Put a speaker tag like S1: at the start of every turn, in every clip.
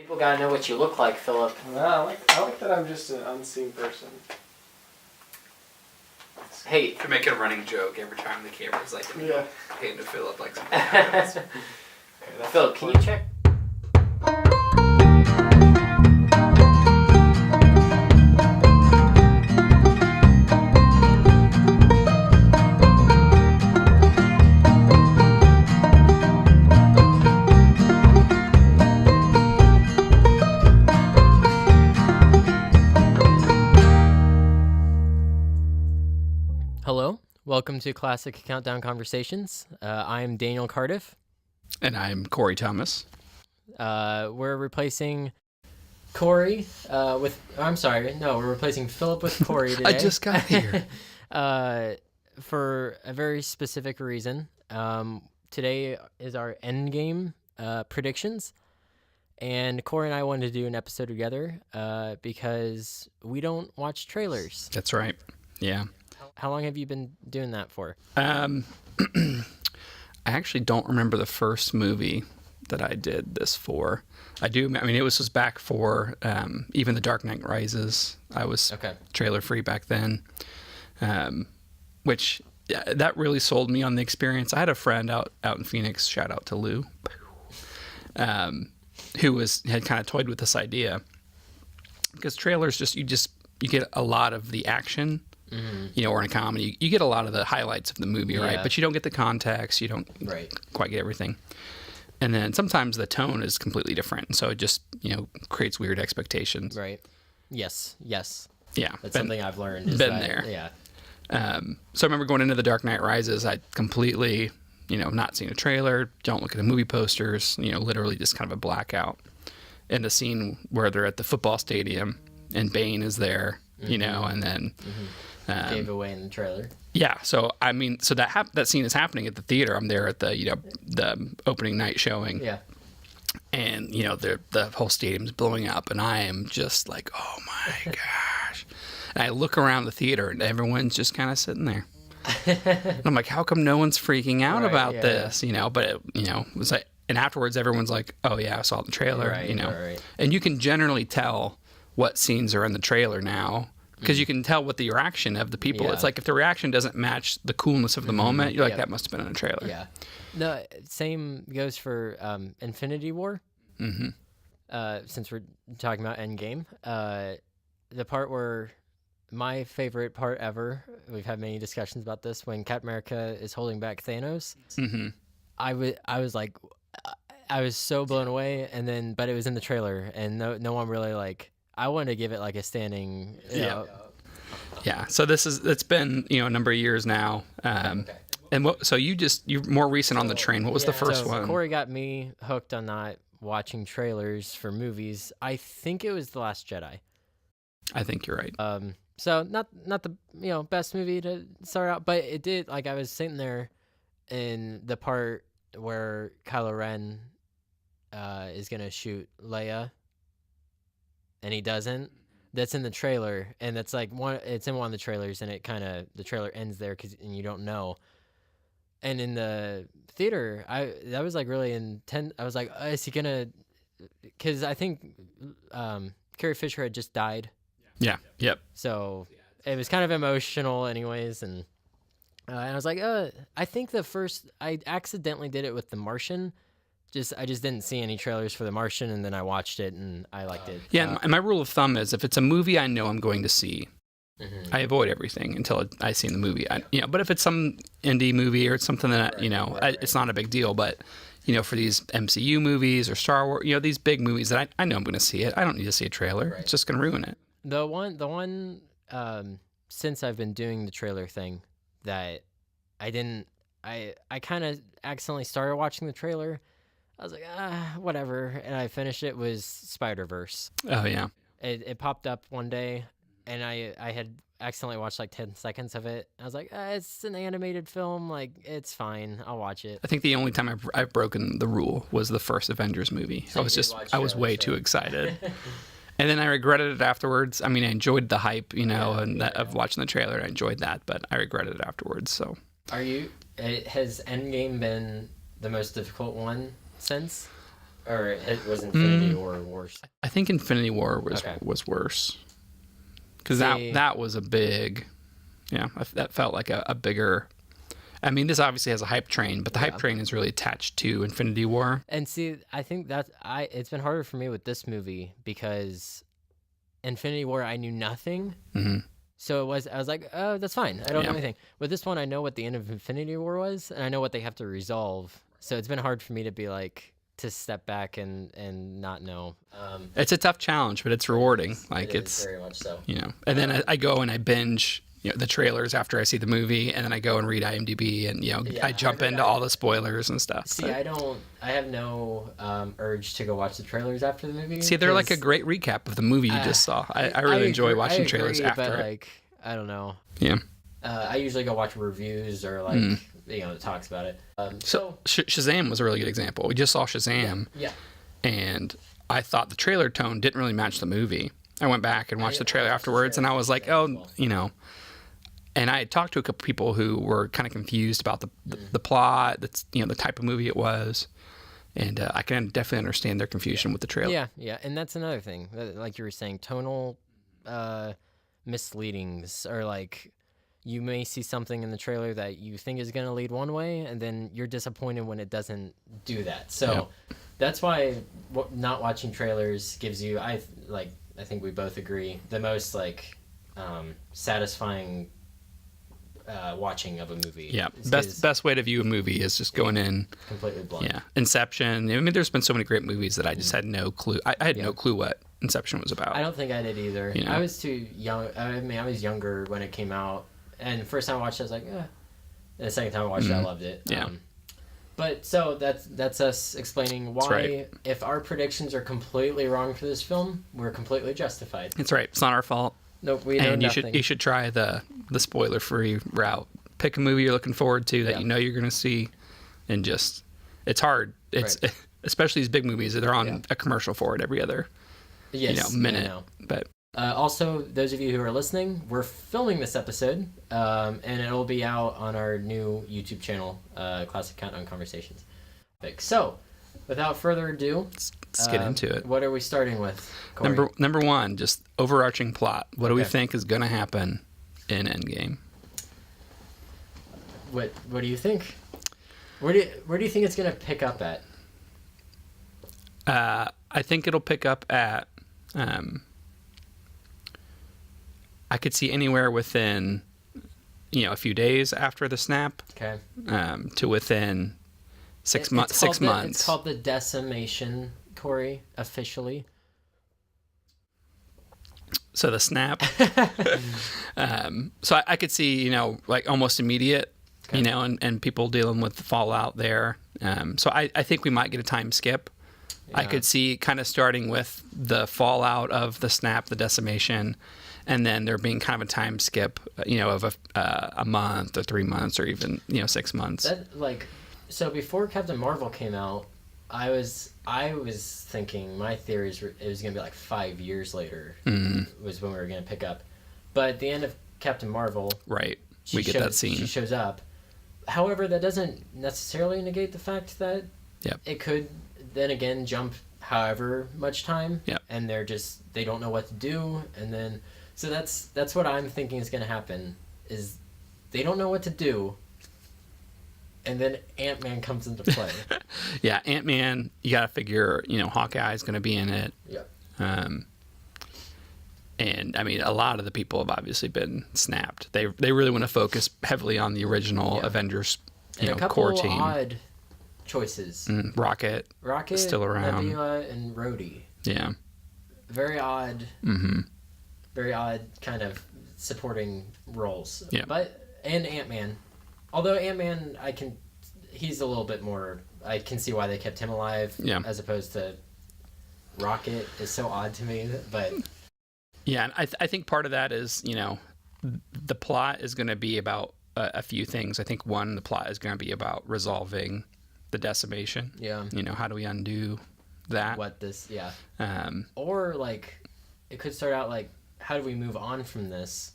S1: People gotta know what you look like, Philip.
S2: Well, I like that I'm just an unseen person.
S1: Hey.
S3: Could make it a running joke every time the camera's like,
S2: Yeah.
S3: hand to Philip like something happens.
S1: Okay, Philip, can you check? Hello, welcome to Classic Countdown Conversations. I'm Daniel Cardiff.
S3: And I'm Corey Thomas.
S1: We're replacing Corey with... I'm sorry, no, we're replacing Philip with Corey today.
S3: I just got here.
S1: For a very specific reason. Today is our Endgame Predictions. And Corey and I wanted to do an episode together because we don't watch trailers.
S3: That's right, yeah.
S1: How long have you been doing that for?
S3: I actually don't remember the first movie that I did this for. I mean, it was back for even The Dark Knight Rises. I was trailer free back then, which that really sold me on the experience. I had a friend out in Phoenix, shout out to Lou, who had kind of toyed with this idea because trailers you get a lot of the action. Mm-hmm. Or in a comedy, you get a lot of the highlights of the movie, right? But you don't get the context. You don't quite get everything. And then sometimes the tone is completely different. So it just, creates weird expectations.
S1: Right. Yes. Yeah. That's something I've learned.
S3: There.
S1: Yeah.
S3: So I remember going into The Dark Knight Rises, I completely, not seen a trailer, don't look at the movie posters, literally just kind of a blackout. And the scene where they're at the football stadium and Bane is there, and then...
S1: gave away in the trailer.
S3: Yeah, so I mean, that scene is happening at the theater. I'm there at the opening night showing.
S1: Yeah.
S3: And the whole stadium's blowing up, and I am just like, oh my gosh! And I look around the theater, and everyone's just kind of sitting there. And I'm like, how come no one's freaking out about this? But it was like, and afterwards, everyone's like, oh yeah, I saw the trailer.
S1: Right.
S3: And you can generally tell what scenes are in the trailer now. Because you can tell what the reaction of the people. It's like if the reaction doesn't match the coolness of the moment, you're like, that must have been in a trailer.
S1: Yeah. The same goes for Infinity War. Mm-hmm. Since we're talking about Endgame, the part where my favorite part ever, we've had many discussions about this, when Captain America is holding back Thanos. Mm-hmm. I was like, I was so blown away, but it was in the trailer, and no one really I wanted to give it a standing.
S3: Yeah. So it's been a number of years now. And so you're more recent on the train. What was the first one?
S1: Corey got me hooked on not watching trailers for movies. I think it was The Last Jedi.
S3: I think you're right.
S1: So not the best movie to start out, but it did. I was sitting there in the part where Kylo Ren is gonna shoot Leia. And he doesn't. That's in the trailer, and that's it's in one of the trailers, and the trailer ends there and you don't know. And in the theater, that was really intense. I was like, is he gonna? Because I think Carrie Fisher had just died.
S3: Yeah. Yep.
S1: So it was kind of emotional, anyways, and I was like, I think I accidentally did it with The Martian. I just didn't see any trailers for The Martian, and then I watched it, and I liked it.
S3: Yeah, and my rule of thumb is if it's a movie I know I'm going to see, I avoid everything until I see the movie. But if it's some indie movie or it's something that it's not a big deal. But for these MCU movies or Star Wars, these big movies that I know I'm going to see it, I don't need to see a trailer. Right. It's just going to ruin it.
S1: The one since I've been doing the trailer thing that I kind of accidentally started watching the trailer. I was like, whatever, and I finished it, was Spider-Verse.
S3: Oh, yeah.
S1: It popped up one day, and I had accidentally watched 10 seconds of it. I was like, it's an animated film, it's fine, I'll watch it.
S3: I think the only time I've broken the rule was the first Avengers movie.
S1: So
S3: I was way too excited. And then I regretted it afterwards. I mean, I enjoyed the hype, of watching the trailer, I enjoyed that, but I regretted it afterwards, so.
S1: Has Endgame been the most difficult one since? Or it was Infinity War worse?
S3: I think Infinity War
S1: Okay.
S3: was worse because
S1: See-
S3: that was a big, that felt like a bigger. I mean, this obviously has a hype train, but the hype train is really attached to Infinity War.
S1: And see, I think it's been harder for me with this movie because Infinity War I knew nothing.
S3: Mm-hmm.
S1: So I was like, oh, that's fine. I don't know
S3: Yeah.
S1: anything. With this one, I know what the end of Infinity War was, and I know what they have to resolve. So it's been hard for me to be like, to step back and not know.
S3: It's a tough challenge, but it's rewarding. Like
S1: it is
S3: it's,
S1: very much so.
S3: and then I go and I binge, the trailers after I see the movie, and then I go and read IMDb, and I jump into all the spoilers and stuff.
S1: See, I have no urge to go watch the trailers after the movie.
S3: See, they're like a
S1: 'cause
S3: great recap of the movie you just saw. I really enjoy watching trailers after
S1: but
S3: it.
S1: like, I don't know.
S3: Yeah.
S1: I usually go watch reviews or like that talks about it.
S3: So Shazam was a really good example. We just saw Shazam,
S1: Yeah.
S3: and I thought the trailer tone didn't really match the movie. I went back and watched the trailer afterwards, and I was like, oh, And I had talked to a couple people who were kind of confused about the plot, that's the type of movie it was, and I can definitely understand their confusion with the trailer.
S1: Yeah, and that's another thing. Like you were saying, tonal misleadings, or like you may see something in the trailer that you think is going to lead one way, and then you're disappointed when it doesn't do that. So that's why not watching trailers gives you, I think we both agree, the most like satisfying watching of a movie.
S3: Yeah, best way to view a movie is just going in
S1: completely blind.
S3: Yeah, Inception. I mean, there's been so many great movies that I just had no clue. I had no clue what Inception was about.
S1: I don't think I did either. I was too young. I mean, I was younger when it came out, and the first time I watched it, I was like, eh. And the second time I watched it, I loved it.
S3: Yeah.
S1: But so that's us explaining why,
S3: right.
S1: if our predictions are completely wrong for this film, we're completely justified.
S3: It's right. It's not our fault.
S1: Nope, we know
S3: and
S1: nothing.
S3: you should try the spoiler free route. Pick a movie you're looking forward to that you're going to see, and just it's hard. It's especially these big movies. They're on a commercial for it every other minute. But
S1: also, those of you who are listening, we're filming this episode, and it'll be out on our new YouTube channel, Classic Countdown Conversations. So, without further ado,
S3: let's get into it.
S1: What are we starting with, Corey?
S3: Number one, just overarching plot. What do we think is going to happen in Endgame?
S1: What do you think? Where do you think it's going to pick up at?
S3: I think it'll pick up at. I could see anywhere within, a few days after the snap.
S1: Okay.
S3: To within 6 months. 6 months.
S1: It's called the decimation, Corey, officially.
S3: So the snap. So I could see, like almost immediate, and people dealing with the fallout there. So I think we might get a time skip. Yeah. I could see kind of starting with the fallout of the snap, the decimation, and then there being kind of a time skip, of a month or 3 months or even, 6 months.
S1: So before Captain Marvel came out, I was thinking, my theory is it was going to be like 5 years later was when we were going to pick up. But at the end of Captain Marvel,
S3: right, we get that scene.
S1: She shows up. However, that doesn't necessarily negate the fact that it could then again jump however much time, and they don't know what to do, and then so that's what I'm thinking is going to happen, is they don't know what to do, and then Ant-Man comes into play.
S3: Yeah, Ant-Man, you got to figure, Hawkeye is going to be in it.
S1: Yep.
S3: And I mean, a lot of the people have obviously been snapped. They really want to focus heavily on the original Avengers,
S1: and a couple
S3: core team.
S1: Odd choices.
S3: Rocket is still around.
S1: Nebula and Rhodey.
S3: Yeah.
S1: Very odd.
S3: Mm-hmm.
S1: Very odd kind of supporting roles.
S3: Yeah.
S1: And Ant-Man. Although Ant-Man, he's a little bit more, I can see why they kept him alive as opposed to Rocket is so odd to me, but...
S3: Yeah, and I think part of that is, the plot is going to be about a few things. I think one, the plot is going to be about resolving the decimation.
S1: Yeah.
S3: How do we undo that? Or
S1: like, it could start out like, how do we move on from this?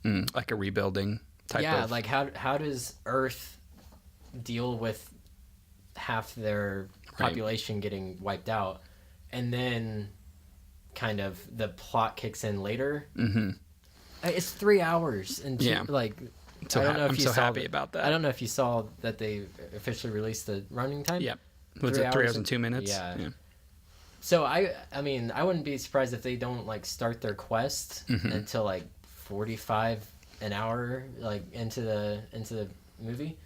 S3: Like a rebuilding type of...
S1: Yeah, like how does Earth deal with half their population getting wiped out, and then kind of the plot kicks in later.
S3: Mm-hmm.
S1: It's 3 hours, and like
S3: So
S1: I don't know if
S3: I'm
S1: you
S3: so
S1: saw
S3: happy about that.
S1: I don't know if you saw that they officially released the running time.
S3: Yeah. Was it 3 hours and 2 minutes?
S1: Yeah. So I mean, I wouldn't be surprised if they don't like start their quest until like 45 an hour, like into the movie.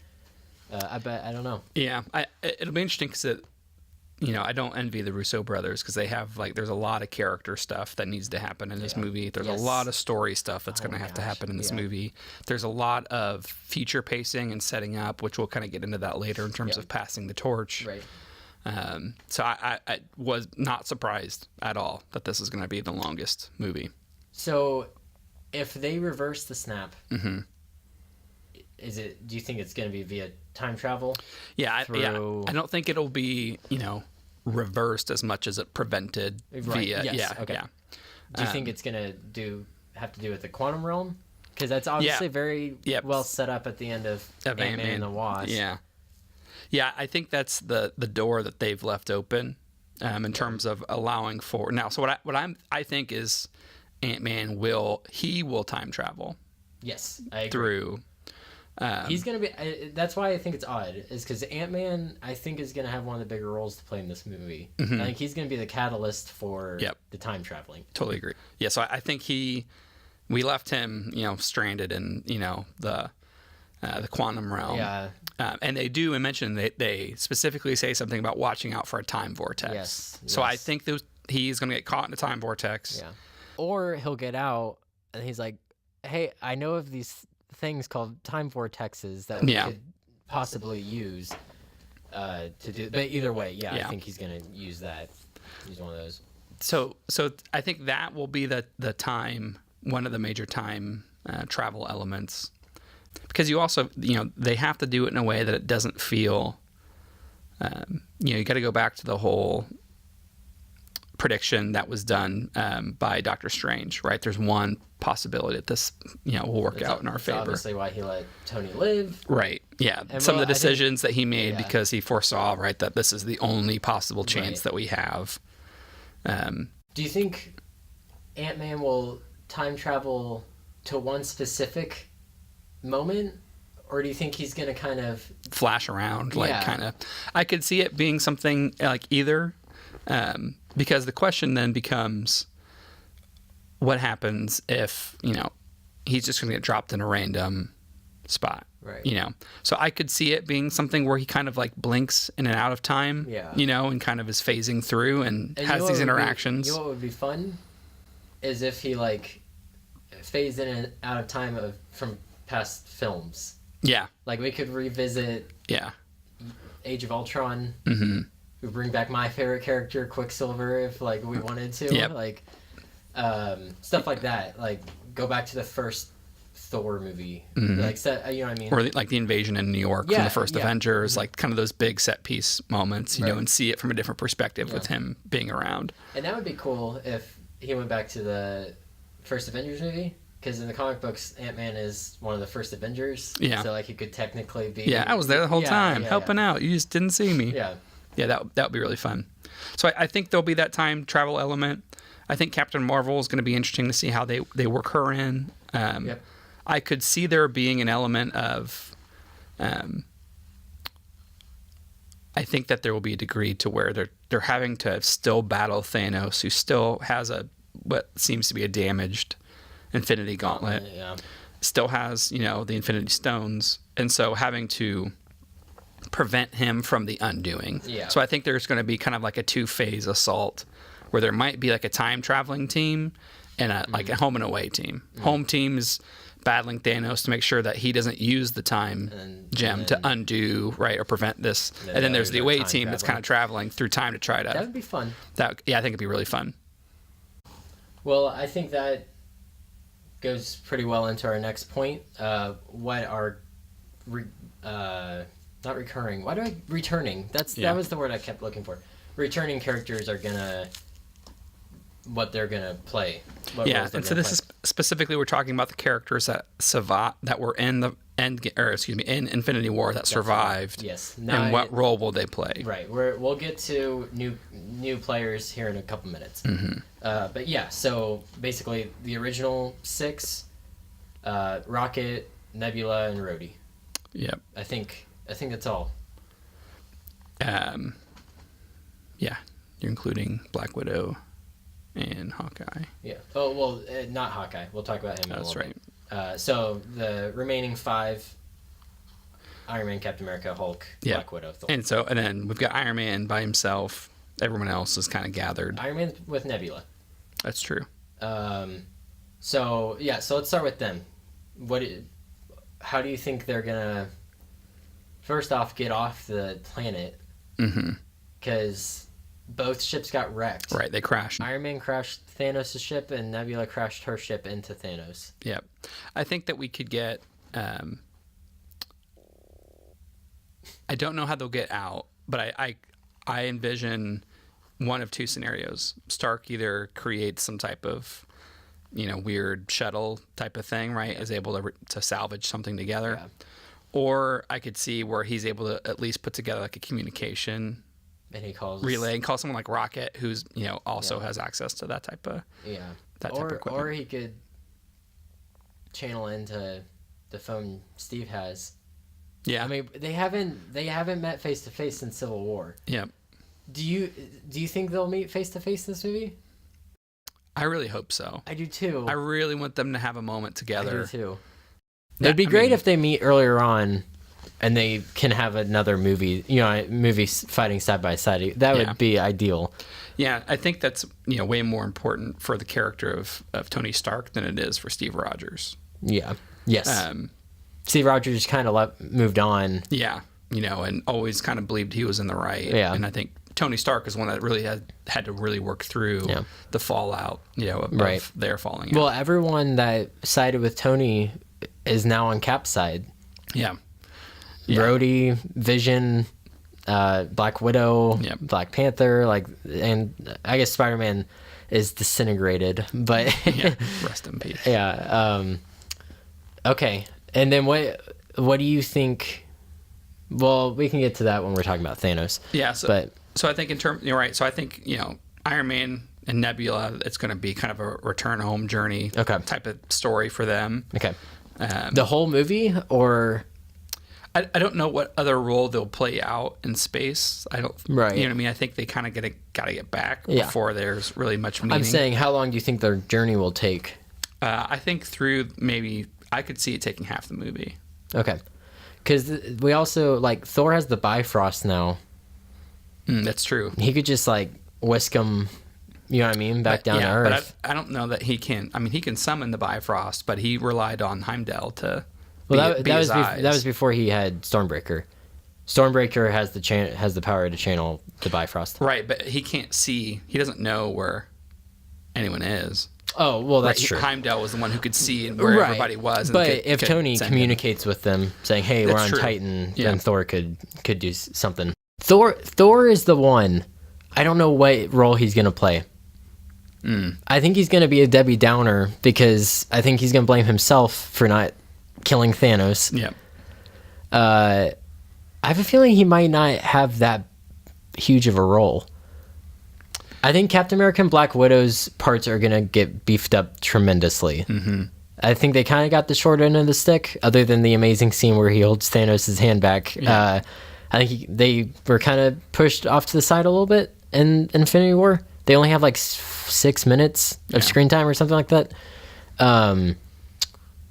S1: I don't know.
S3: Yeah, it'll be interesting because I don't envy the Russo brothers because they have there's a lot of character stuff that needs to happen in this movie. There's a lot of story stuff that's going to have to happen in this movie. There's a lot of feature pacing and setting up, which we'll kind of get into that later in terms of passing the torch.
S1: Right.
S3: So I was not surprised at all that this is going to be the longest movie.
S1: So if they reverse the snap, do you think it's going to be via time travel?
S3: Yeah, I don't think it'll be, reversed as much as it prevented via.
S1: Yes.
S3: Yeah.
S1: Okay.
S3: Yeah.
S1: Do you think it's going to have to do with the quantum realm? Because that's obviously very well set up at the end of Ant-Man and the Wasp.
S3: Yeah. Yeah, I think that's the door that they've left open in terms of allowing for now. So I think is Ant-Man will time travel.
S1: Yes, I agree.
S3: Through.
S1: He's gonna be. That's why I think it's odd, is because Ant-Man I think is gonna have one of the bigger roles to play in this movie. I think he's gonna be the catalyst for the time traveling.
S3: Totally agree. Yeah, so I think we left him, stranded in the quantum realm.
S1: Yeah.
S3: And they do mention they specifically say something about watching out for a time vortex.
S1: Yes.
S3: So I think he's going to get caught in a time vortex.
S1: Yeah. Or he'll get out and he's like, "Hey, I know of these things called time vortexes that we could possibly use to do." But either way, I think he's going to use that. Use one of those.
S3: So I think that will be the time, one of the major time travel elements. Because you also, they have to do it in a way that it doesn't feel, you got to go back to the whole prediction that was done by Doctor Strange, right? There's one possibility that this, will work out in our favor.
S1: Obviously why he let Tony live.
S3: Right. Yeah.
S1: And
S3: some of the decisions that he made because he foresaw, right, that this is the only possible chance that we have.
S1: Do you think Ant-Man will time travel to one specific moment, or do you think he's gonna kind of
S3: flash around I could see it being something like either, because the question then becomes what happens if he's just gonna get dropped in a random spot,
S1: right?
S3: So I could see it being something where he kind of blinks in and out of time, and kind of is phasing through and has these interactions.
S1: You know what would be fun is if he phased in and out of time from past films.
S3: Yeah.
S1: We could revisit Age of Ultron.
S3: Mm-hmm.
S1: We bring back my favorite character, Quicksilver, if we wanted to.
S3: Yep.
S1: Stuff like that. Go back to the first Thor movie. You know what I mean?
S3: Or the invasion in New York from the first Avengers, kind of those big set piece moments, you know, and see it from a different perspective with him being around.
S1: And that would be cool if he went back to the first Avengers movie. Because in the comic books, Ant-Man is one of the first Avengers.
S3: Yeah.
S1: So he could technically be.
S3: Yeah, I was there the whole time helping out. You just didn't see me.
S1: Yeah.
S3: Yeah, that would be really fun. So I think there'll be that time travel element. I think Captain Marvel is going to be interesting to see how they work her in. I could see there being an element of. I think that there will be a degree to where they're having to still battle Thanos, who still has what seems to be a damaged Infinity Gauntlet, still has, the Infinity Stones, and so having to prevent him from the undoing. Yeah. So I think there's going to be kind of a two-phase assault where there might be a time traveling team and a home and away team. Home team's battling Thanos to make sure that he doesn't use the time gem to undo, right, or prevent this. And then there's the away team that's kind of traveling through time to try to.
S1: That would be fun.
S3: I think it'd be really fun.
S1: Well, I think that goes pretty well into our next point. What are not recurring? Why do I returning? That was the word I kept looking for. Returning characters are what they're gonna play.
S3: And so this is specifically we're talking about the characters that were in in Infinity War that survived.
S1: Yes.
S3: And what role will they play?
S1: Right. We'll get to new players here in a couple minutes. But yeah, so basically the original 6, Rocket, Nebula, and Rhodey.
S3: Yep.
S1: I think that's all.
S3: Yeah, you're including Black Widow and Hawkeye.
S1: Yeah. Oh well, not Hawkeye. We'll talk about him.
S3: That's right.
S1: So the remaining 5: Iron Man, Captain America, Hulk, Black Widow, Thor.
S3: And then we've got Iron Man by himself. Everyone else is kind of gathered.
S1: Iron Man with Nebula.
S3: That's true.
S1: So let's start with them. How do you think they're gonna? First off, get off the planet. Because both ships got wrecked.
S3: Right, they crashed.
S1: Iron Man crashed Thanos' ship, and Nebula crashed her ship into Thanos.
S3: Yep. I think that we could get. I don't know how they'll get out, but I envision one of 2 scenarios. Stark either creates some type of, weird shuttle type of thing, right? Is able to salvage something together.
S1: Yeah.
S3: Or I could see where he's able to at least put together like a communication
S1: And he calls
S3: relay and call someone like Rocket, who's also has access to that type of type of equipment.
S1: Or he could channel into the phone Steve has.
S3: Yeah,
S1: I mean they haven't met face to face since Civil War.
S3: Yeah.
S1: Do you think they'll meet face to face in this movie?
S3: I really hope so.
S1: I do too.
S3: I really want them to have a moment together.
S1: I do too. It'd be great if they meet earlier on, and they can have another movie. Movies fighting side by side. That would be ideal.
S3: Yeah, I think that's way more important for the character of Tony Stark than it is for Steve Rogers.
S1: Yeah. Yes. Steve Rogers kind of moved on.
S3: Yeah. And always kind of believed he was in the right.
S1: Yeah.
S3: And I think Tony Stark is one that really had to really work through the fallout, of their falling out.
S1: Well, everyone that sided with Tony is now on Cap's side.
S3: Yeah.
S1: Rhodey, Vision, Black Widow, Black Panther, and I guess Spider-Man is disintegrated, but
S3: rest in peace.
S1: Yeah. Okay. And then what do you think? Well, we can get to that when we're talking about Thanos.
S3: Yeah. So I think you're right. So I think Iron Man and Nebula, it's going to be kind of a return home journey type of story for them.
S1: Okay. The whole movie, or
S3: I don't know what other role they'll play out in space. I don't.
S1: Right.
S3: You know what I mean? I think they kind of gotta get back before there's really much meaning.
S1: I'm saying, how long do you think their journey will take?
S3: I think through maybe I could see it taking half the movie.
S1: Okay. Because we also Thor has the Bifrost now.
S3: That's true.
S1: He could just whisk him. You know what I mean? Back down to Earth.
S3: But I don't know that he can. I mean, he can summon the Bifrost, but he relied on Heimdall to.
S1: That was before he had Stormbreaker. Stormbreaker has the power to channel the Bifrost.
S3: Right, but he can't see. He doesn't know where anyone is.
S1: Oh well, that's true.
S3: Heimdall was the one who could see where everybody was. And
S1: but if Tony communicates with them, saying, "Hey, we're on Titan," then Thor could do something. Thor is the one. I don't know what role he's gonna play. I think he's gonna be a Debbie Downer because I think he's gonna blame himself for not killing Thanos.
S3: Yeah.
S1: I have a feeling he might not have that huge of a role. I think Captain America and Black Widow's parts are going to get beefed up tremendously. Mm-hmm. I think they kind of got the short end of the stick, other than the amazing scene where he holds Thanos' hand back. Yeah. I think they were kind of pushed off to the side a little bit in Infinity War. They only have 6 minutes of screen time or something like that.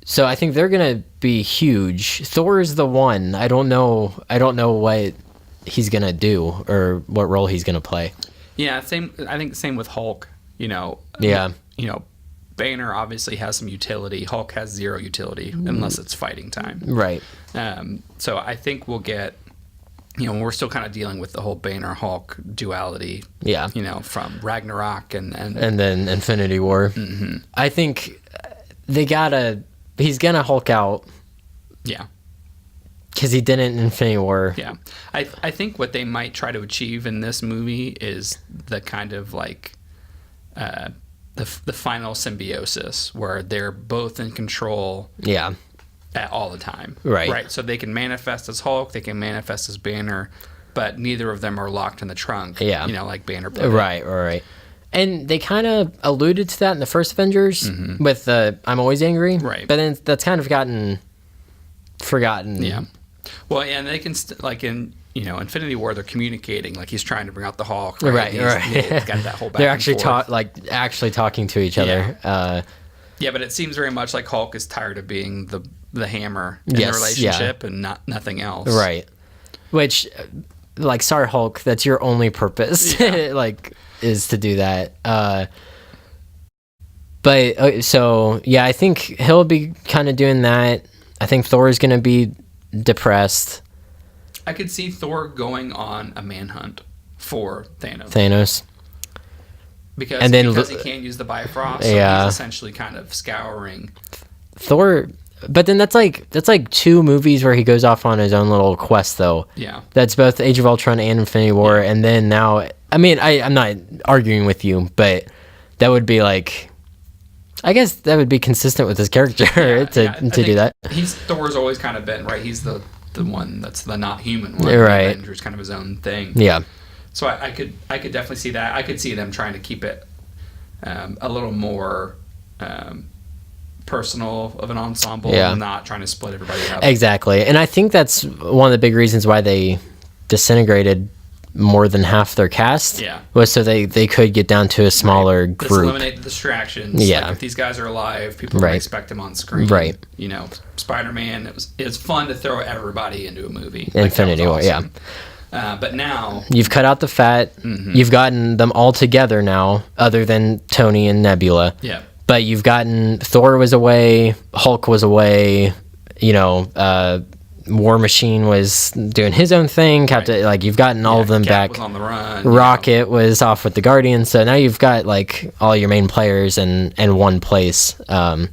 S1: So I think they're gonna be huge. Thor is the one. I don't know what he's gonna do or what role he's gonna play.
S3: Yeah, same. I think same with Hulk.
S1: Yeah.
S3: Banner obviously has some utility. Hulk has zero utility unless it's fighting time.
S1: Right.
S3: So I think we'll get. We're still kind of dealing with the whole Banner Hulk duality. Yeah. From Ragnarok and
S1: then Infinity War. Mm-hmm. I think he's gonna Hulk out.
S3: Yeah.
S1: Because he didn't in Infinity War.
S3: Yeah. I think what they might try to achieve in this movie is the kind of the final symbiosis where they're both in control.
S1: Yeah.
S3: at all the time.
S1: Right.
S3: Right. So they can manifest as Hulk, they can manifest as Banner, but neither of them are locked in the trunk.
S1: Yeah.
S3: Like Banner put it.
S1: Right. And they kind of alluded to that in the first Avengers with the "I'm always angry,"
S3: Right.
S1: But then that's kind of gotten forgotten.
S3: Yeah. Well, and they can like in Infinity War, they're communicating, like he's trying to bring out the Hulk. Right. He's got that whole back
S1: They're
S3: and
S1: actually
S3: forth.
S1: actually talking to each other.
S3: Yeah, but it seems very much like Hulk is tired of being the hammer in the
S1: Yes,
S3: relationship and nothing else.
S1: Right. Which, like, sorry, Hulk, that's your only purpose, like, is to do that. So, yeah, I think he'll be kind of doing that. I think Thor is going to be depressed.
S3: I could see Thor going on a manhunt for
S1: Thanos.
S3: Because he can't use the Bifrost, so he's essentially kind of scouring.
S1: Thor, but then that's like 2 movies where he goes off on his own little quest, though.
S3: Yeah.
S1: That's both Age of Ultron and Infinity War, and then now, I mean, I'm not arguing with you, but that would be like, I guess that would be consistent with his character to do that.
S3: Thor's always kind of been, right, he's the one that's the not human one.
S1: Right.
S3: Avengers kind of his own thing.
S1: Yeah.
S3: So I could definitely see that. I could see them trying to keep it a little more personal of an ensemble, and not trying to split everybody up.
S1: Exactly, and I think that's one of the big reasons why they disintegrated more than half their cast.
S3: Yeah,
S1: was so they could get down to a smaller group.
S3: Let's eliminate the distractions.
S1: Yeah,
S3: like if these guys are alive, people will expect them on screen.
S1: Right.
S3: Spider-Man. It's fun to throw everybody into a movie.
S1: Infinity War.
S3: Awesome. But now
S1: you've cut out the fat. You've gotten them all together now, other than Tony and Nebula.
S3: Yeah.
S1: But you've gotten Thor was away, Hulk was away. War Machine was doing his own thing. Captain, like you've gotten all of them
S3: Cap
S1: back.
S3: Was on the run.
S1: Rocket was off with the Guardians, so now you've got like all your main players in one place. What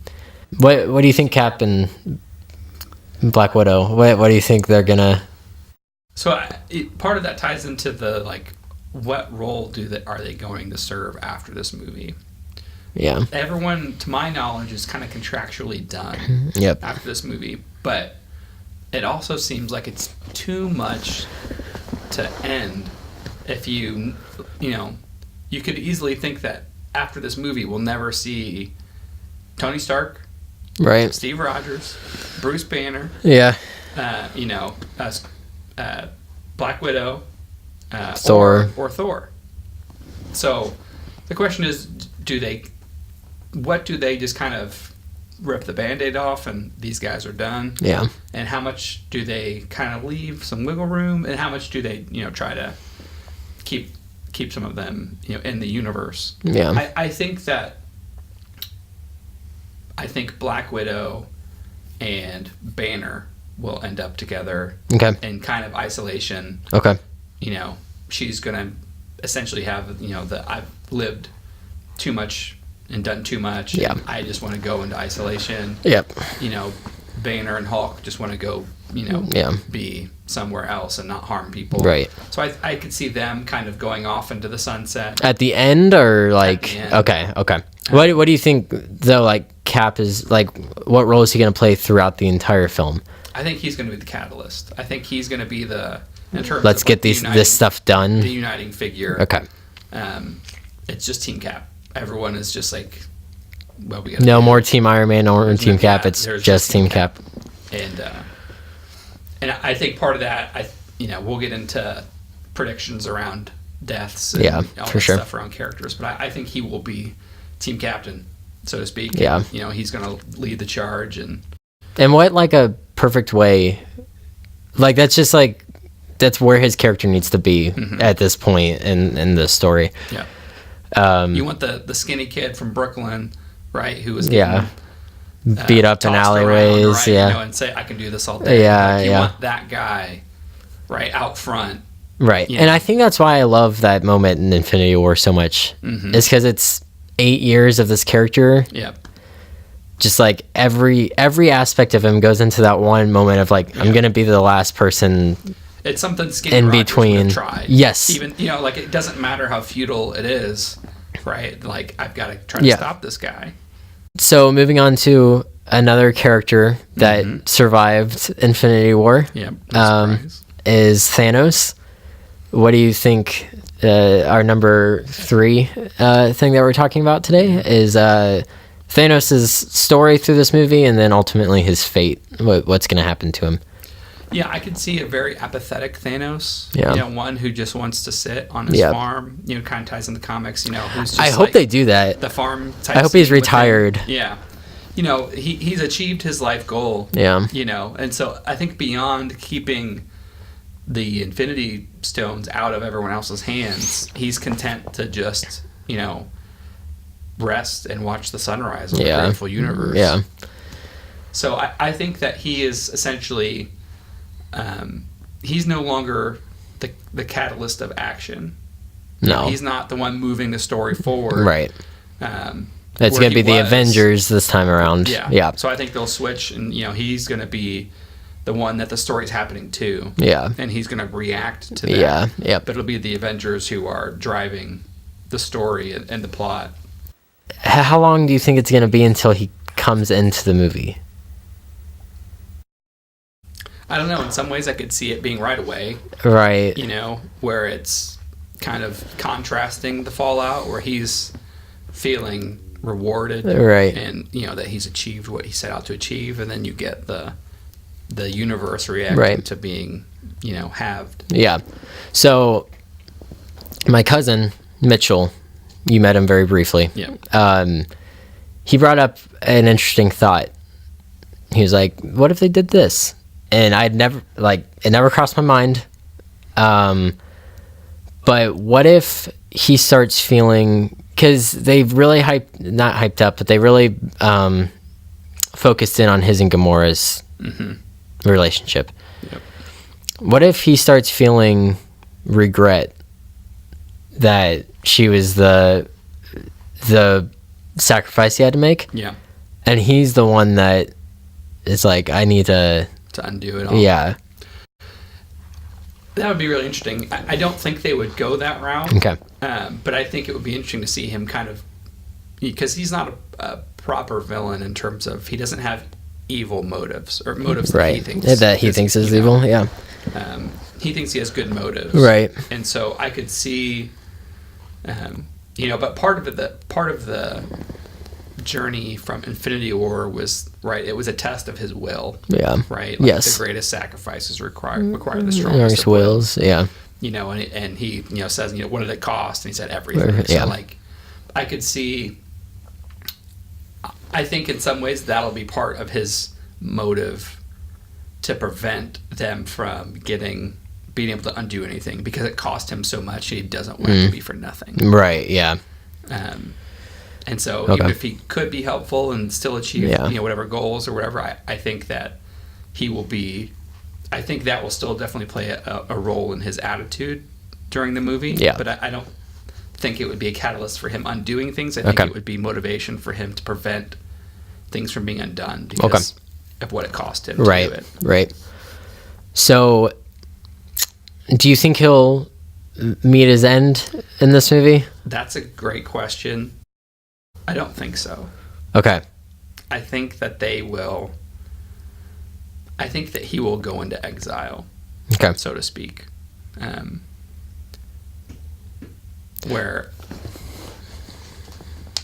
S1: do you think, Cap and Black Widow? What do you think they're gonna?
S3: So part of that ties into the like, what role are they going to serve after this movie?
S1: Yeah.
S3: Everyone, to my knowledge, is kind of contractually done.
S1: Yep.
S3: After this movie, but it also seems like it's too much to end. If you could easily think that after this movie we'll never see Tony Stark,
S1: right?
S3: Steve Rogers, Bruce Banner, Black Widow,
S1: Thor,
S3: or Thor. So the question is, what do they just kind of rip the Band-Aid off and these guys are done?
S1: Yeah.
S3: And how much do they kind of leave some wiggle room, and how much do they try to keep some of them in the universe?
S1: Yeah.
S3: I think Black Widow and Banner will end up together in kind of isolation.
S1: Okay.
S3: She's gonna essentially have I've lived too much and done too much.
S1: Yeah.
S3: I just want to go into isolation.
S1: Yep.
S3: Banner and Hulk just want to go, be somewhere else and not harm people.
S1: Right.
S3: So I could see them kind of going off into the sunset.
S1: At the end, or like,
S3: end.
S1: Okay. What do you think though? Like Cap is like, what role is he going to play throughout the entire film?
S3: I think he's going to be the catalyst. I think he's going to be in terms
S1: Let's
S3: of
S1: get this stuff done.
S3: The uniting figure.
S1: Okay.
S3: It's just Team Cap. Everyone is just like, well, we got
S1: no more Team Iron Man or Team Cap. It's just Team Cap.
S3: And I think part of that, we'll get into predictions around deaths and all that stuff around characters, but I think he will be team captain, so to speak.
S1: Yeah.
S3: He's going to lead the charge. And
S1: what, like, a perfect way, like, that's just like, that's where his character needs to be at this point in the story.
S3: Yeah. You want the skinny kid from Brooklyn, right, who was getting,
S1: beat up in alleyways,
S3: around, right, and say, I can do this all day. You want that guy, right, out front.
S1: Right. And I think that's why I love that moment in Infinity War so much. Is because it's 8 years of this character.
S3: Yep.
S1: Just like every aspect of him goes into that one moment of like, I'm going to be the last person.
S3: It's something Skinny
S1: in
S3: Rogers
S1: between.
S3: Tried.
S1: Yes.
S3: Even, like, it doesn't matter how futile it is, right? Like, I've got to try to stop this guy.
S1: So moving on to another character that survived Infinity War.
S3: Yeah. No
S1: Um,
S3: surprise.
S1: is Thanos. What do you think? Our number 3 thing that we're talking about today is Thanos' story through this movie, and then ultimately his fate. What's going to happen to him?
S3: Yeah, I could see a very apathetic Thanos.
S1: Yeah.
S3: You know, one who just wants to sit on his
S1: Yeah.
S3: farm. You know, kind of ties in the comics. You know, who's just
S1: I hope
S3: like
S1: they do that.
S3: the farm type.
S1: I hope he's
S3: scene with him.
S1: retired.
S3: Yeah. You know, he's achieved his life goal.
S1: Yeah.
S3: You know, and so I think beyond keeping the Infinity Stones out of everyone else's hands, he's content to just, you know, rest and watch the sunrise of the grateful universe.
S1: Yeah.
S3: So I think that he is essentially, he's no longer the catalyst of action.
S1: No.
S3: He's not the one moving the story forward.
S1: Right. It's
S3: where
S1: going to
S3: he
S1: be the
S3: was.
S1: Avengers this time around.
S3: Yeah.
S1: Yeah.
S3: So I think they'll switch, and you know, he's going to be the one that the story's happening to.
S1: Yeah.
S3: And he's going to react to that.
S1: Yeah. Yep.
S3: But it'll be the Avengers who are driving the story and the plot.
S1: How long do you think it's going to be until he comes into the movie?
S3: I don't know. In some ways, I could see it being right away.
S1: Right.
S3: You know, where it's kind of contrasting the fallout, where he's feeling rewarded,
S1: Right.
S3: and you know that he's achieved what he set out to achieve, and then you get the universe reacting
S1: Right.
S3: to being, you know, halved.
S1: Yeah. So my cousin Mitchell, you met him very briefly.
S3: Yeah.
S1: He brought up an interesting thought. He was like, "What if they did this?" And I'd never it never crossed my mind. But what if he starts feeling, because they've really not hyped up, but they really focused in on his and Gamora's relationship.
S3: Yep.
S1: What if he starts feeling regret that she was the sacrifice he had to make,
S3: Yeah.
S1: and he's the one that is like, I need to
S3: undo it all.
S1: Yeah.
S3: That would be really interesting. I don't think they would go that route.
S1: Okay.
S3: But I think it would be interesting to see him kind of, because he's not a proper villain in terms of, he doesn't have evil motives, or motives that he thinks
S1: is evil. Yeah.
S3: He thinks he has good motives.
S1: Right.
S3: And so I could see, you know, but part of the journey from Infinity War was, right, it was a test of his will.
S1: Yeah.
S3: Right?
S1: Yes.
S3: The greatest sacrifices require the strongest of
S1: wills. Yeah.
S3: You know, and he, you know, says, you know, what did it cost? And he said everything.
S1: Yeah.
S3: So, like, I could see, I think in some ways that'll be part of his motive to prevent them from being able to undo anything, because it cost him so much, he doesn't want it to be for nothing.
S1: Right. Yeah.
S3: And so
S1: Okay.
S3: even if he could be helpful and still achieve,
S1: Yeah.
S3: you know, whatever goals or whatever, I think that he will be, I think that will still definitely play a role in his attitude during the movie.
S1: Yeah.
S3: But I don't think it would be a catalyst for him undoing things. I think it would be motivation for him to prevent things from being undone because of what it cost him to do it.
S1: Right. So, do you think he'll meet his end in this movie?
S3: That's a great question. I don't think so.
S1: Okay.
S3: I think that they will. I think that he will go into exile,
S1: Okay.
S3: so to speak, where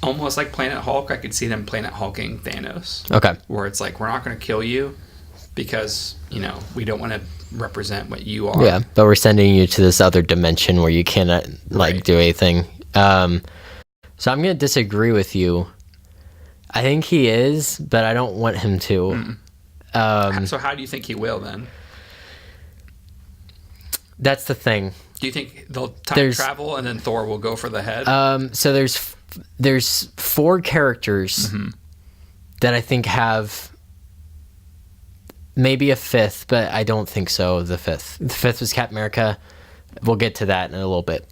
S3: almost like Planet Hulk, I could see them Planet Hulking Thanos,
S1: Okay.
S3: where it's like, we're not going to kill you because, you know, we don't want to represent what you are.
S1: Yeah, but we're sending you to this other dimension where you cannot
S3: Right.
S1: do anything. So I'm gonna disagree with you. I think he is, but I don't want him to.
S3: So how do you think he will then?
S1: That's the thing.
S3: Do you think they'll time travel and then Thor will go for the head?
S1: So there's 4 characters that I think have maybe a 5th, but I don't think so. The 5th was Captain America. We'll get to that in a little bit.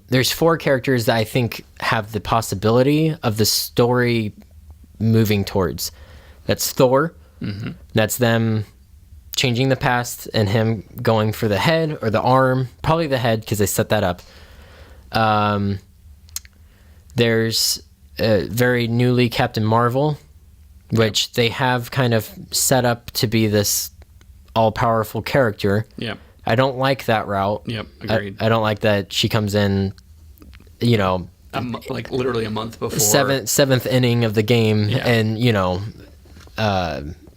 S1: There's 4 characters that I think have the possibility of the story moving towards. That's Thor. That's them changing the past and him going for the head or the arm. Probably the head, because they set that up. There's very newly Captain Marvel. which they have kind of set up to be this all-powerful character.
S3: Yep.
S1: I don't like that route.
S3: Yep. Agreed.
S1: I don't like that she comes in,
S3: Like literally a month before.
S1: seventh inning of the game,
S3: Yeah.
S1: and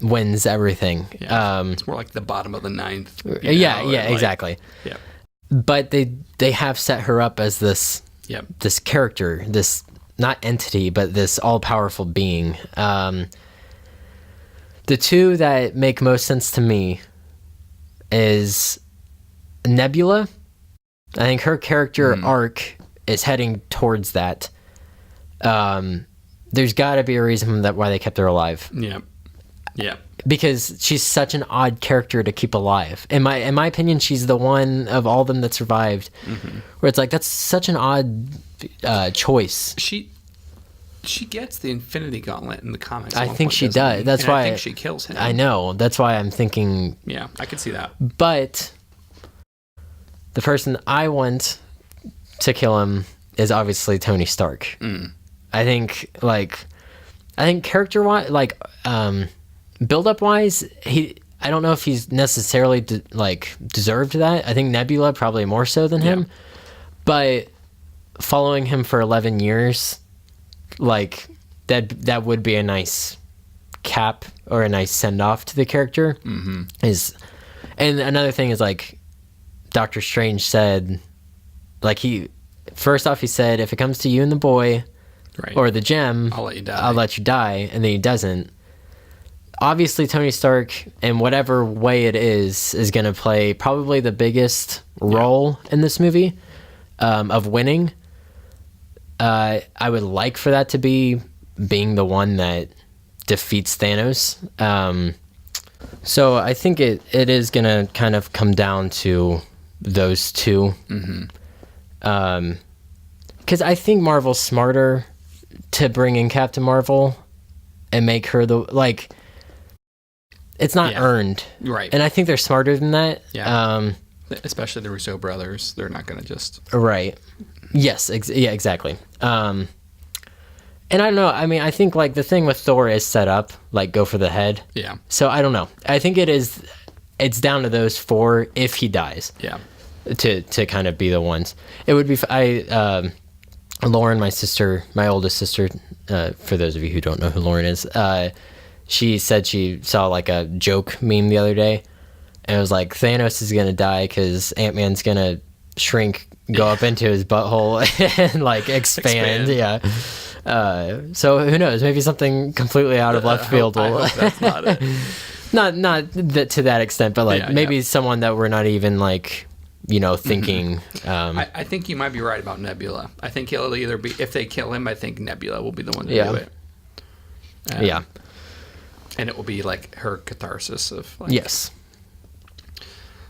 S1: wins everything.
S3: Yeah. It's more like the bottom of the ninth.
S1: Exactly.
S3: Yeah.
S1: But they have set her up as this
S3: Yep.
S1: this character, this not entity, but this all-powerful being. The two that make most sense to me is Nebula. I think her character arc is heading towards that. There's got to be a reason why they kept her alive.
S3: Yeah. Yeah.
S1: Because she's such an odd character to keep alive. In my opinion, she's the one of all of them that survived. Where it's like, that's such an odd choice.
S3: She gets the Infinity Gauntlet in the comics.
S1: I think she does. That's why
S3: I think she kills him.
S1: I know. That's why I'm thinking.
S3: Yeah, I could see that.
S1: But the person I want to kill him is obviously Tony Stark. I think character wise, build up wise, I don't know if he's necessarily deserved that. I think Nebula probably more so than him. But following him for 11 years, that would be a nice cap or a nice send off to the character. And another thing is Doctor Strange said, first off he said, if it comes to you and the boy,
S3: right,
S1: or the gem,
S3: I'll let you die.
S1: And then he doesn't. Obviously, Tony Stark, in whatever way it is going to play probably the biggest role in this movie of winning. I would like for that to be being the one that defeats Thanos. So I think it is going to kind of come down to those two. Because I think Marvel's smarter to bring in Captain Marvel and make her it's not earned.
S3: Right.
S1: And I think they're smarter than that.
S3: Yeah. Especially the Russo brothers. They're not going to just...
S1: Right. Yes. Exactly. And I don't know. I mean, I think the thing with Thor is set up, go for the head.
S3: Yeah.
S1: So I don't know. I think it's down to those four if he dies.
S3: Yeah.
S1: To kind of be the ones. It would be... Lauren, my oldest sister, for those of you who don't know who Lauren is, she said she saw a joke meme the other day, and it was Thanos is gonna die because Ant-Man's gonna shrink, go up into his butthole, and expand. Yeah. So who knows? Maybe something completely out of left field.
S3: I hope that's not it.
S1: not that to that extent, but maybe someone that we're not even thinking.
S3: I think you might be right about Nebula. I think he'll either be, if they kill him, I think Nebula will be the one to do it.
S1: Yeah.
S3: And it will be her catharsis of
S1: yes.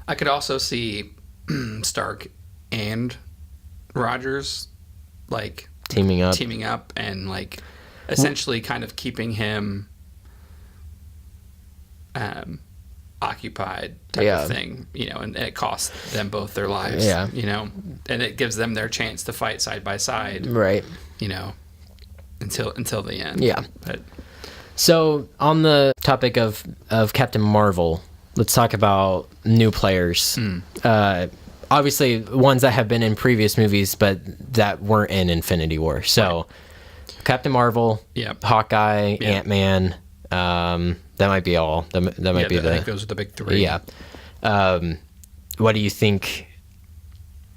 S3: I could also see Stark and Rogers
S1: teaming
S3: up and essentially kind of keeping him occupied type of thing, and it costs them both their lives, and it gives them their chance to fight side by side,
S1: right,
S3: until the end.
S1: Yeah.
S3: But
S1: so on the topic of Captain Marvel, let's talk about new players. Obviously ones that have been in previous movies but that weren't in Infinity War. So Captain Marvel, Hawkeye, Ant-Man, that might be all. That might be
S3: I think those are the big three.
S1: Yeah. What do you think?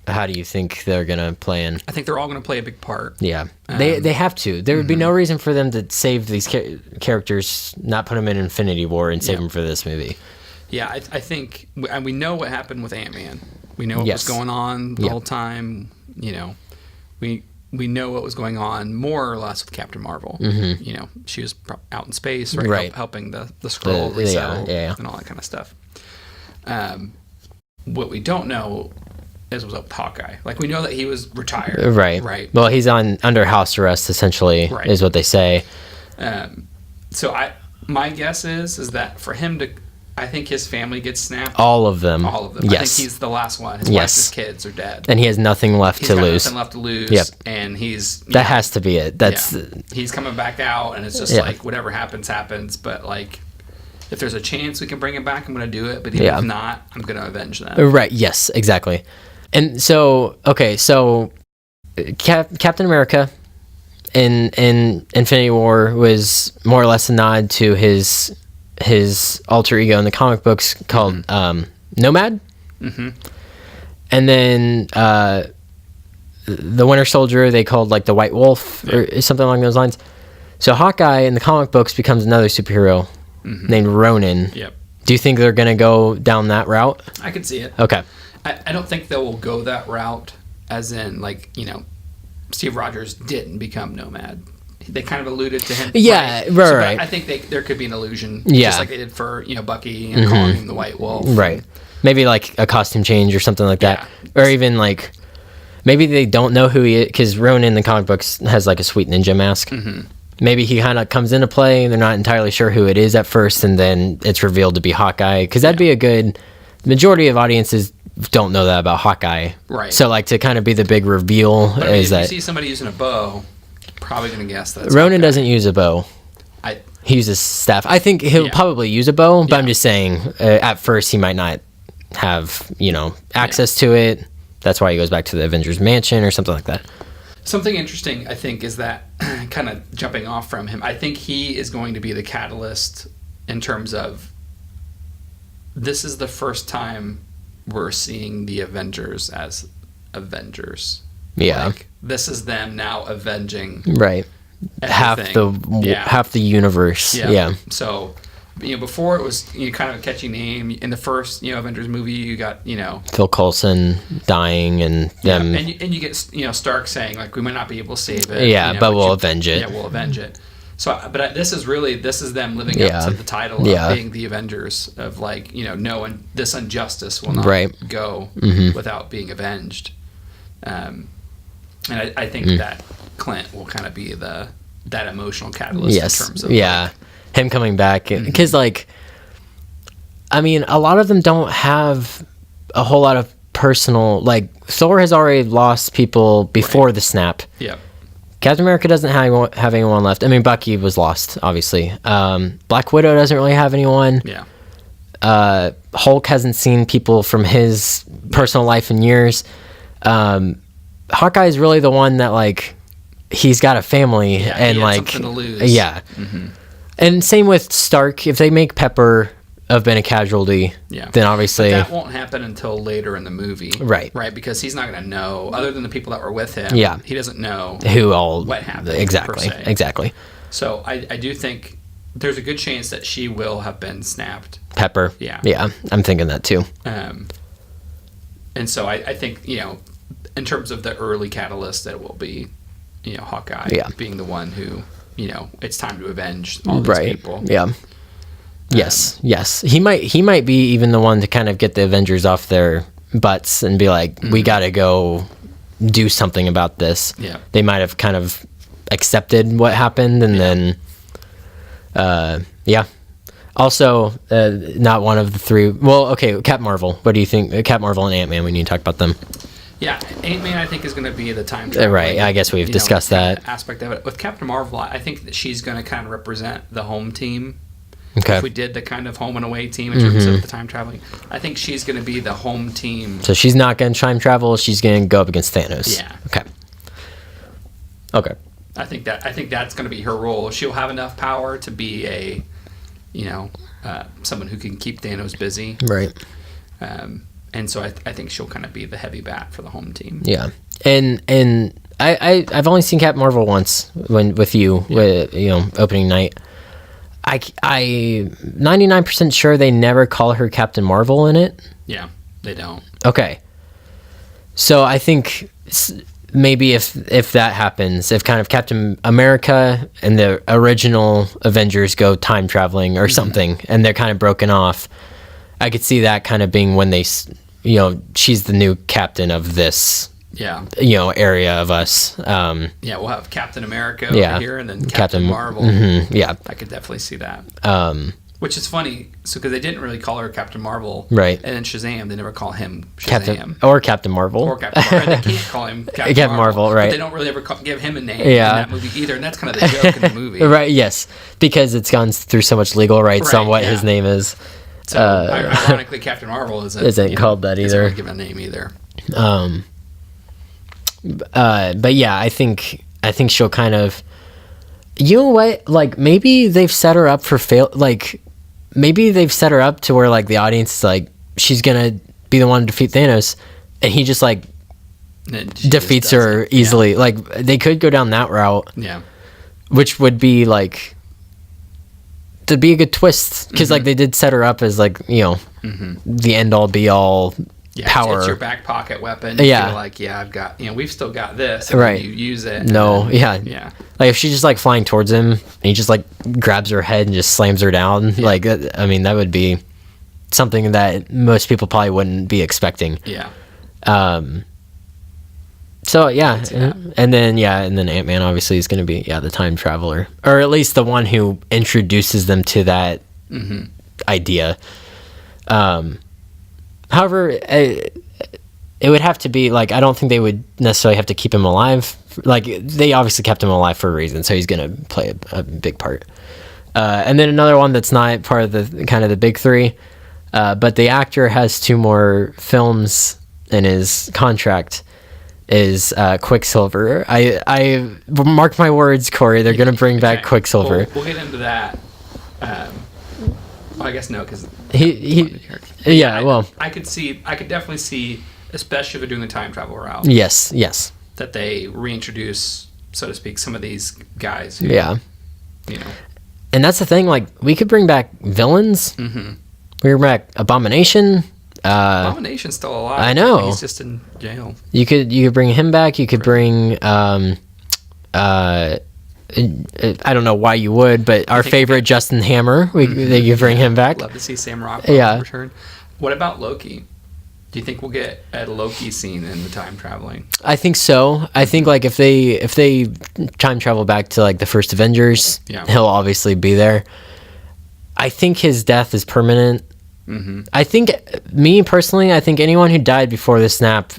S1: How do you think they're gonna play in?
S3: I think they're all going to play a big part.
S1: Yeah, they have to. There would be no reason for them to save these characters, not put them in Infinity War, and save them for this movie.
S3: Yeah, I think, and we know what happened with Ant-Man. We know what was going on the whole time. We know what was going on more or less with Captain Marvel. She was out in space, right? Helping the Skrull resettle and all that kind of stuff. What we don't know is with Hawkeye. We know that he was retired. Right.
S1: Well, he's under house arrest, essentially, is what they say.
S3: So my guess is that for him to I think his family gets snapped.
S1: All of them.
S3: All of them.
S1: Yes.
S3: I think he's the last one. His
S1: Yes.
S3: wife, his kids are dead.
S1: And he has nothing left
S3: He's
S1: to
S3: got
S1: lose.
S3: nothing left to lose.
S1: Yep.
S3: And
S1: That has to be it. That's
S3: he's coming back out, and it's just
S1: Yeah.
S3: like whatever happens, happens. But like, if there's a chance we can bring him back, I'm gonna do it. But even if not, I'm gonna avenge them.
S1: right. Yes, exactly. And so, okay, so Captain America in Infinity War was more or less a nod to his alter ego in the comic books called Nomad.
S3: Mm-hmm.
S1: And then the Winter Soldier they called like the White Wolf or something along those lines. So Hawkeye in the comic books becomes another superhero named Ronin.
S3: Yep.
S1: Do you think they're going to go down that route?
S3: I could see it.
S1: Okay.
S3: I don't think they will go that route, as in like Steve Rogers didn't become Nomad. They kind of alluded to him.
S1: Yeah, right.
S3: I think there could be an illusion,
S1: Yeah.
S3: just like they did for Bucky and calling him the White Wolf.
S1: Right. Maybe like a costume change or something like that.
S3: Yeah.
S1: Or even like maybe they don't know who he is because Ronin in the comic books has like a sweet ninja mask. Mm-hmm. Maybe he kind of comes into play and they're not entirely sure who it is at first, and then it's revealed to be Hawkeye because that'd be a good. Majority of audiences don't know that about Hawkeye.
S3: Right.
S1: So like to kind of be the big reveal
S3: But I mean,
S1: is
S3: if
S1: that
S3: you see somebody using a bow, probably gonna guess that's
S1: Ronin
S3: Hawkeye.
S1: doesn't use a bow. He uses staff. I think he'll probably use a bow, but I'm just saying at first he might not have access to it. That's why he goes back to the Avengers Mansion or something like that.
S3: Something interesting, I think, is that kind of jumping off from him. I think he is going to be the catalyst in terms of this is the first time we're seeing the Avengers as Avengers.
S1: Yeah.
S3: Like, this is them now avenging
S1: Right. Half
S3: everything.
S1: half the universe. Yeah.
S3: So, before it was kind of a catchy name. In the first Avengers movie, you got
S1: Phil Coulson dying and them.
S3: and you get Stark saying like we might not be able to save it.
S1: Yeah, but we'll avenge it.
S3: Yeah, we'll avenge it. So, but this is them living up to the title of being the Avengers of like knowing this injustice will not go without being avenged. And I think that Clint will kind of be that emotional catalyst in terms of
S1: him coming back because like I mean a lot of them don't have a whole lot of personal like Thor has already lost people before the snap.
S3: Yeah.
S1: Captain America doesn't have anyone left. I mean Bucky was lost obviously. Black Widow doesn't really have anyone.
S3: Yeah.
S1: Hulk hasn't seen people from his personal life in years. Hawkeye is really the one that like he's got a family and
S3: he had
S1: like
S3: something to lose.
S1: Yeah. And same with Stark. If they make Pepper have been a casualty, then obviously
S3: that won't happen until later in the movie,
S1: right?
S3: Because he's not going to know, other than the people that were with him.
S1: Yeah,
S3: he doesn't know
S1: what
S3: happened
S1: exactly.
S3: So I do think there's a good chance that she will have been snapped.
S1: Pepper, yeah, I'm thinking that too.
S3: And so I think in terms of the early catalyst, that will be Hawkeye being the one who it's time to avenge all these people.
S1: Yeah. Yes. He might be even the one to kind of get the Avengers off their butts and be like, we got to go do something about this.
S3: Yeah.
S1: They might have kind of accepted what happened and then, Also, not one of the three. Well, okay, Captain Marvel. What do you think? Captain Marvel and Ant-Man, we need to talk about them.
S3: Yeah, Ant-Man I think is going to be the time travel.
S1: Right, I guess we've discussed that
S3: aspect of it. With Captain Marvel, I think that she's going to kind of represent the home team.
S1: Okay.
S3: If we did the kind of home and away team in terms of the time traveling, I think she's going to be the home team.
S1: So she's not going to time travel. She's going to go up against Thanos.
S3: Yeah.
S1: Okay.
S3: I think that's going to be her role. She'll have enough power to be a, someone who can keep Thanos busy.
S1: Right.
S3: And so I think she'll kind of be the heavy bat for the home team.
S1: Yeah. And I've only seen Captain Marvel once with you, with opening night. I 99% sure they never call her Captain Marvel in it.
S3: Yeah, they don't.
S1: Okay. So I think maybe if that happens, if kind of Captain America and the original Avengers go time traveling or something, and they're kind of broken off, I could see that kind of being when they, she's the new captain of this, area of us.
S3: We'll have Captain America over here, and then Captain Marvel.
S1: Yeah,
S3: I could definitely see that. Which is funny, so because they didn't really call her Captain Marvel,
S1: Right.
S3: And then Shazam, they never call him Shazam
S1: Captain Marvel.
S3: or Captain Marvel. They can't call him
S1: Captain Marvel, right?
S3: But they don't really ever give him a name
S1: Yeah.
S3: in that movie either, and that's kind of the joke in the movie,
S1: Right. Yes, because it's gone through so much legal rights on
S3: Right,
S1: what
S3: yeah.
S1: his name is.
S3: So ironically, Captain Marvel
S1: Isn't called that
S3: Isn't
S1: either.
S3: really given a name either.
S1: But yeah, I think she'll kind of. You know what? Like maybe they've set her up for fail. Like maybe they've set her up to where like the audience is like she's gonna be the one to defeat Thanos, and he just like
S3: And she
S1: defeats
S3: just does
S1: her
S3: it.
S1: easily. Like they could go down that route,
S3: Yeah.
S1: which would be like to be a good twist because like they did set her up as like the end all be all
S3: Yeah,
S1: power.
S3: It's your back pocket weapon. You
S1: Yeah.
S3: feel like, I've got, we've still got this. And
S1: Right.
S3: then you use it.
S1: No,
S3: and then-
S1: yeah.
S3: Yeah.
S1: Like if she's just like flying towards him and he just like grabs her head and just slams her down, like I mean that would be something that most people probably wouldn't be expecting.
S3: Yeah.
S1: So yeah,
S3: see that.
S1: and then Ant-Man obviously is going to be the time traveler, or at least the one who introduces them to that idea. However, it would have to be like I don't think they would necessarily have to keep him alive. Like they obviously kept him alive for a reason, so he's going to play a big part. And then another one that's not part of the kind of the big three, but the actor has 2 more films in his contract. Is Quicksilver. I mark my words, Corey. They're going to bring back
S3: Okay.
S1: Quicksilver.
S3: We'll get into that. I guess no, because
S1: He
S3: I could definitely see, especially if they're doing the time travel route,
S1: yes.
S3: that they reintroduce, so to speak, some of these guys. Who,
S1: Yeah.
S3: You know.
S1: And that's the thing. Like we could bring back villains. We could bring back Abomination.
S3: Abomination's still alive.
S1: I know.
S3: He's just in jail.
S1: You could bring him back. You could bring I don't know why you would, but our favorite Justin Hammer. They could bring him back.
S3: Love to see Sam Rockwell
S1: Yeah.
S3: return. What about Loki? Do you think we'll get a Loki scene in the time traveling?
S1: I think so. I think like if they time travel back to like the first Avengers,
S3: Yeah.
S1: he'll obviously be there. I think his death is permanent. I think me personally, I think anyone who died before the snap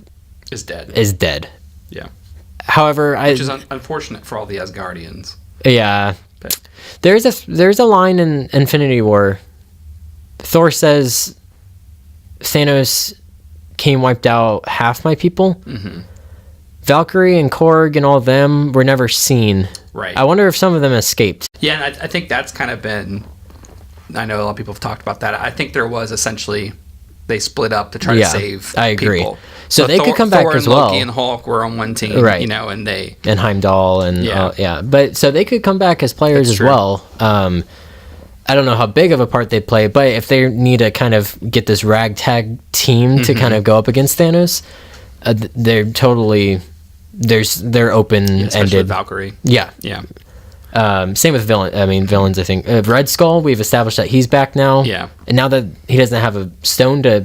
S3: Is dead.
S1: is dead.
S3: Yeah.
S1: However,
S3: Which is unfortunate for all the Asgardians.
S1: yeah,
S3: But
S1: there's a line in Infinity War. Thor says Thanos came wiped out half my people. Valkyrie and Korg and all of them were never seen.
S3: right.
S1: I wonder if some of them escaped.
S3: Yeah, and I think that's kind of been. I know a lot of people have talked about that. I think there was essentially they split up to try to save.
S1: I agree.
S3: People.
S1: So they could come back
S3: Thor
S1: as
S3: and
S1: well.
S3: Loki and Hulk were on one team,
S1: Right.
S3: and they.
S1: And Heimdall and but so they could come back as players
S3: That's
S1: as
S3: true.
S1: well. I don't know how big of a part they play, but if they need to kind of get this ragtag team to kind of go up against Thanos, they're totally they're open
S3: Especially with
S1: ended.
S3: Valkyrie.
S1: Yeah.
S3: Yeah.
S1: Same with villains. I think Red Skull. We've established that he's back now.
S3: Yeah.
S1: And now that he doesn't have a stone to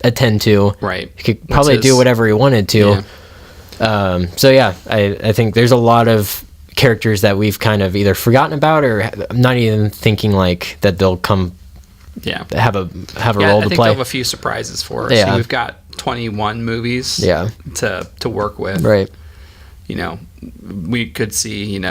S1: attend to,
S3: Right.
S1: he could probably do whatever he wanted to.
S3: Yeah.
S1: So yeah, I think there's a lot of characters that we've kind of either forgotten about or not even thinking like that they'll come
S3: Yeah.
S1: have a
S3: Yeah,
S1: role
S3: I
S1: to
S3: think
S1: play.
S3: they'll have a few surprises for us.
S1: Yeah.
S3: We've got 21 movies.
S1: Yeah.
S3: To work with.
S1: Right.
S3: We could see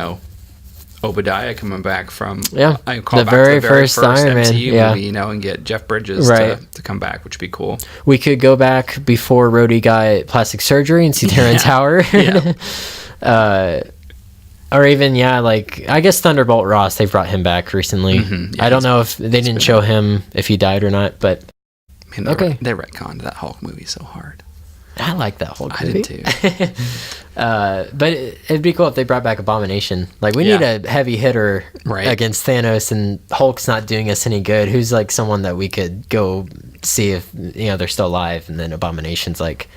S3: Obadiah coming back from I call
S1: The
S3: back
S1: very
S3: to the very
S1: first Iron Man,
S3: MCU
S1: yeah.
S3: movie, and get Jeff Bridges
S1: Right.
S3: to come back, which would be cool.
S1: We could go back before Rhodey got plastic surgery and see Terrence Howard.
S3: Yeah.
S1: Or even I guess Thunderbolt Ross, they've brought him back recently.
S3: Yeah,
S1: I don't know if they didn't show him if he died or not, but
S3: Man, they retconned that Hulk movie so hard.
S1: I like that whole
S3: I
S1: movie.
S3: did too.
S1: But it'd be cool if they brought back Abomination. Like we need a heavy hitter
S3: Right.
S1: against Thanos, and Hulk's not doing us any good. Who's like someone that we could go see if they're still alive, and then Abomination's like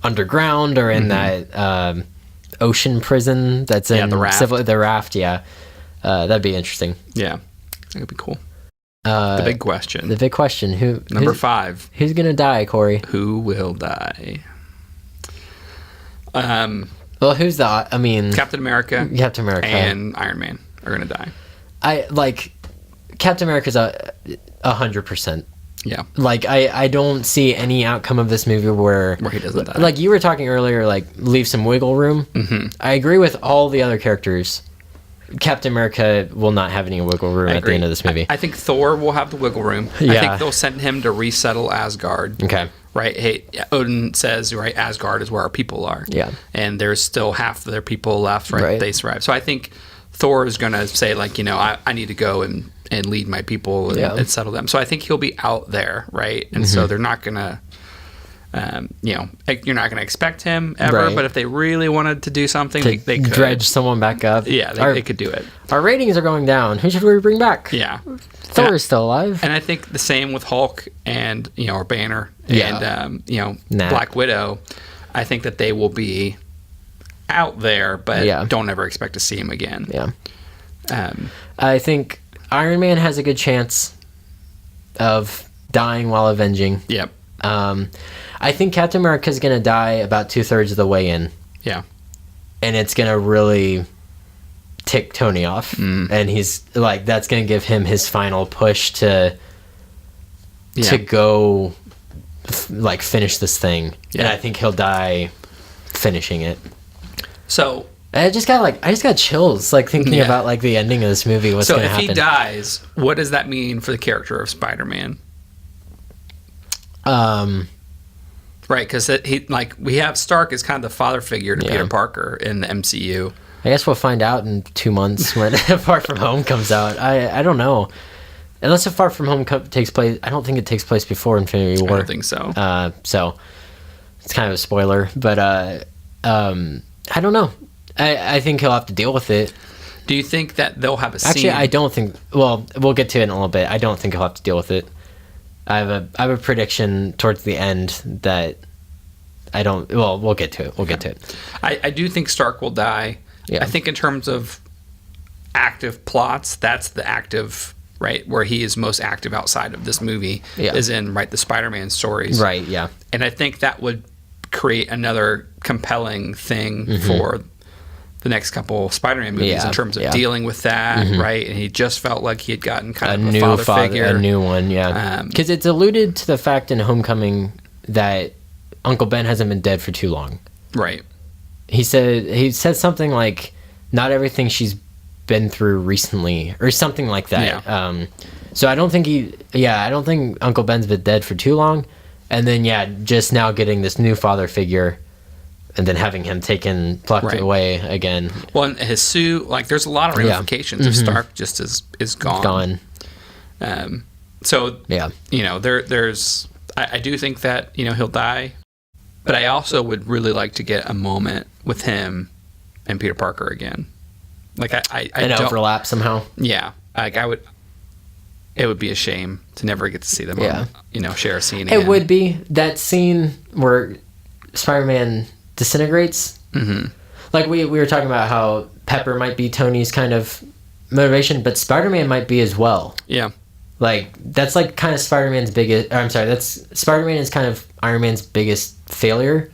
S1: underground or in that ocean prison that's in
S3: the raft.
S1: the raft. Yeah, that'd be interesting.
S3: Yeah, that would be cool. The big question.
S1: The big question:
S3: Number 5.
S1: Who's gonna die, Corey?
S3: Who will die?
S1: Well, who's the? I mean,
S3: Captain America
S1: Captain America
S3: and Iron Man are gonna die.
S1: I like Captain America's 100%.
S3: Yeah.
S1: Like I don't see any outcome of this movie where
S3: he doesn't die.
S1: Like you were talking earlier, like leave some wiggle room.
S3: Mm-hmm.
S1: I agree with all the other characters. Captain America will not have any wiggle room at the end of this movie.
S3: I think Thor will have the wiggle room. I
S1: Yeah.
S3: think they'll send him to resettle Asgard.
S1: Okay.
S3: Right? Hey, Odin says, right, Asgard is where our people are.
S1: Yeah.
S3: And there's still half of their people left, right? They survive. So I think Thor is going to say, like, I need to go and lead my people and settle them. So I think he'll be out there, right? And so they're not going to, you're not going to expect him ever. Right. But if they really wanted to do something, they could.
S1: Dredge someone back up.
S3: Yeah, they could do it.
S1: Our ratings are going down. Who should we bring back?
S3: Yeah.
S1: Thor is still alive.
S3: And I think the same with Hulk and, or Banner and, Black Widow. I think that they will be out there, but don't ever expect to see him again.
S1: Yeah. I think Iron Man has a good chance of dying while avenging.
S3: Yep.
S1: I think Captain America is going to die about 2/3 of the way in.
S3: Yeah.
S1: And it's going to really tick Tony off. And he's like, that's going to give him his final push to go like finish this thing. Yeah. And I think he'll die finishing it.
S3: So
S1: I just got chills like thinking about like the ending of this movie. What's going to happen?
S3: So if he dies, what does that mean for the character of Spider-Man? Right, because we have Stark as kind of the father figure to Peter Parker in the MCU.
S1: I guess we'll find out in 2 months when Far From Home comes out. I don't know. Unless Far From Home takes place, I don't think it takes place before Infinity War.
S3: I don't think so.
S1: So it's kind of a spoiler, but I don't know. I think he'll have to deal with it.
S3: Do you think that they'll have a scene?
S1: Actually, I don't think. Well, we'll get to it in a little bit. I don't think he'll have to deal with it. I have a prediction towards the end that I don't. Well, we'll get to it. We'll get to it.
S3: I do think Stark will die. Yeah. I think in terms of active plots, that's the active, right, where he is most active outside of this movie is in, right, the Spider-Man stories.
S1: Right, yeah.
S3: And I think that would create another compelling thing for the next couple Spider-Man movies in terms of dealing with that, right? And he just felt like he had gotten kind of a new father figure.
S1: A new one, yeah. Because it's alluded to the fact in Homecoming that Uncle Ben hasn't been dead for too long.
S3: Right.
S1: He said something like, not everything she's been through recently, or something like that. Yeah. So I don't think I don't think Uncle Ben's been dead for too long. And then, just now getting this new father figure and then having him plucked away again.
S3: Well, and his suit, like, there's a lot of ramifications if Stark just is gone. So, there's, I do think that, he'll die. But I also would really like to get a moment with him and Peter Parker again. Like, I
S1: an overlap somehow.
S3: Yeah. Like, it would be a shame to never get to see them share a scene again.
S1: It would be. That scene where Spider-Man disintegrates. Mm-hmm. Like, we were talking about how Pepper might be Tony's kind of motivation, but Spider-Man might be as well. Yeah. Like, that's like kind of Spider-Man's biggest... that's Spider-Man is kind of Iron Man's biggest failure.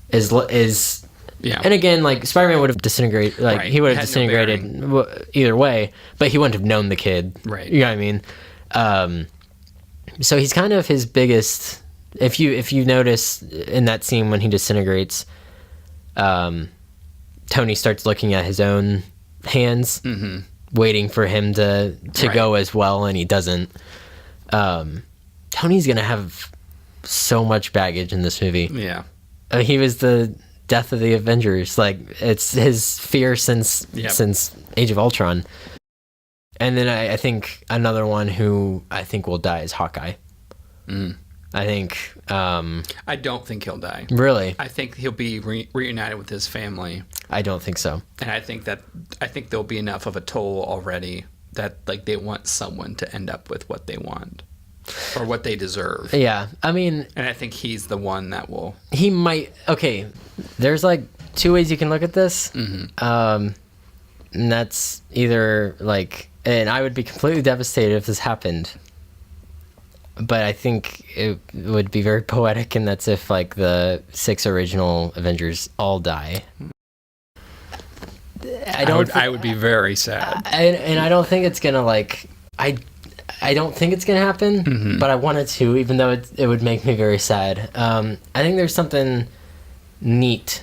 S1: Is yeah. And again, like, Spider-Man would have disintegrated... Like, he would have disintegrated either way, but he wouldn't have known the kid. Right. You know what I mean? So he's kind of his biggest... If you notice in that scene when he disintegrates, Tony starts looking at his own hands... Mm-hmm. Waiting for him to go as well, and he doesn't. Tony's gonna have so much baggage in this movie. Yeah, he was the death of the Avengers. Like, it's his fear since Age of Ultron. And then I think another one who I think will die is Hawkeye. I think.
S3: I don't think he'll die.
S1: Really?
S3: I think he'll be reunited with his family.
S1: I don't think so.
S3: And I think there'll be enough of a toll already that, like, they want someone to end up with what they want or what they deserve.
S1: Yeah, I mean,
S3: and I think he's the one that will.
S1: He might. Okay, there's like two ways you can look at this. And that's either like, and I would be completely devastated if this happened. But I think it would be very poetic, and that's if, like, the 6 original Avengers all die.
S3: I would be very sad.
S1: And I don't think it's gonna, like, I don't think it's gonna happen, but I wanted to, even though it would make me very sad. I think there's something neat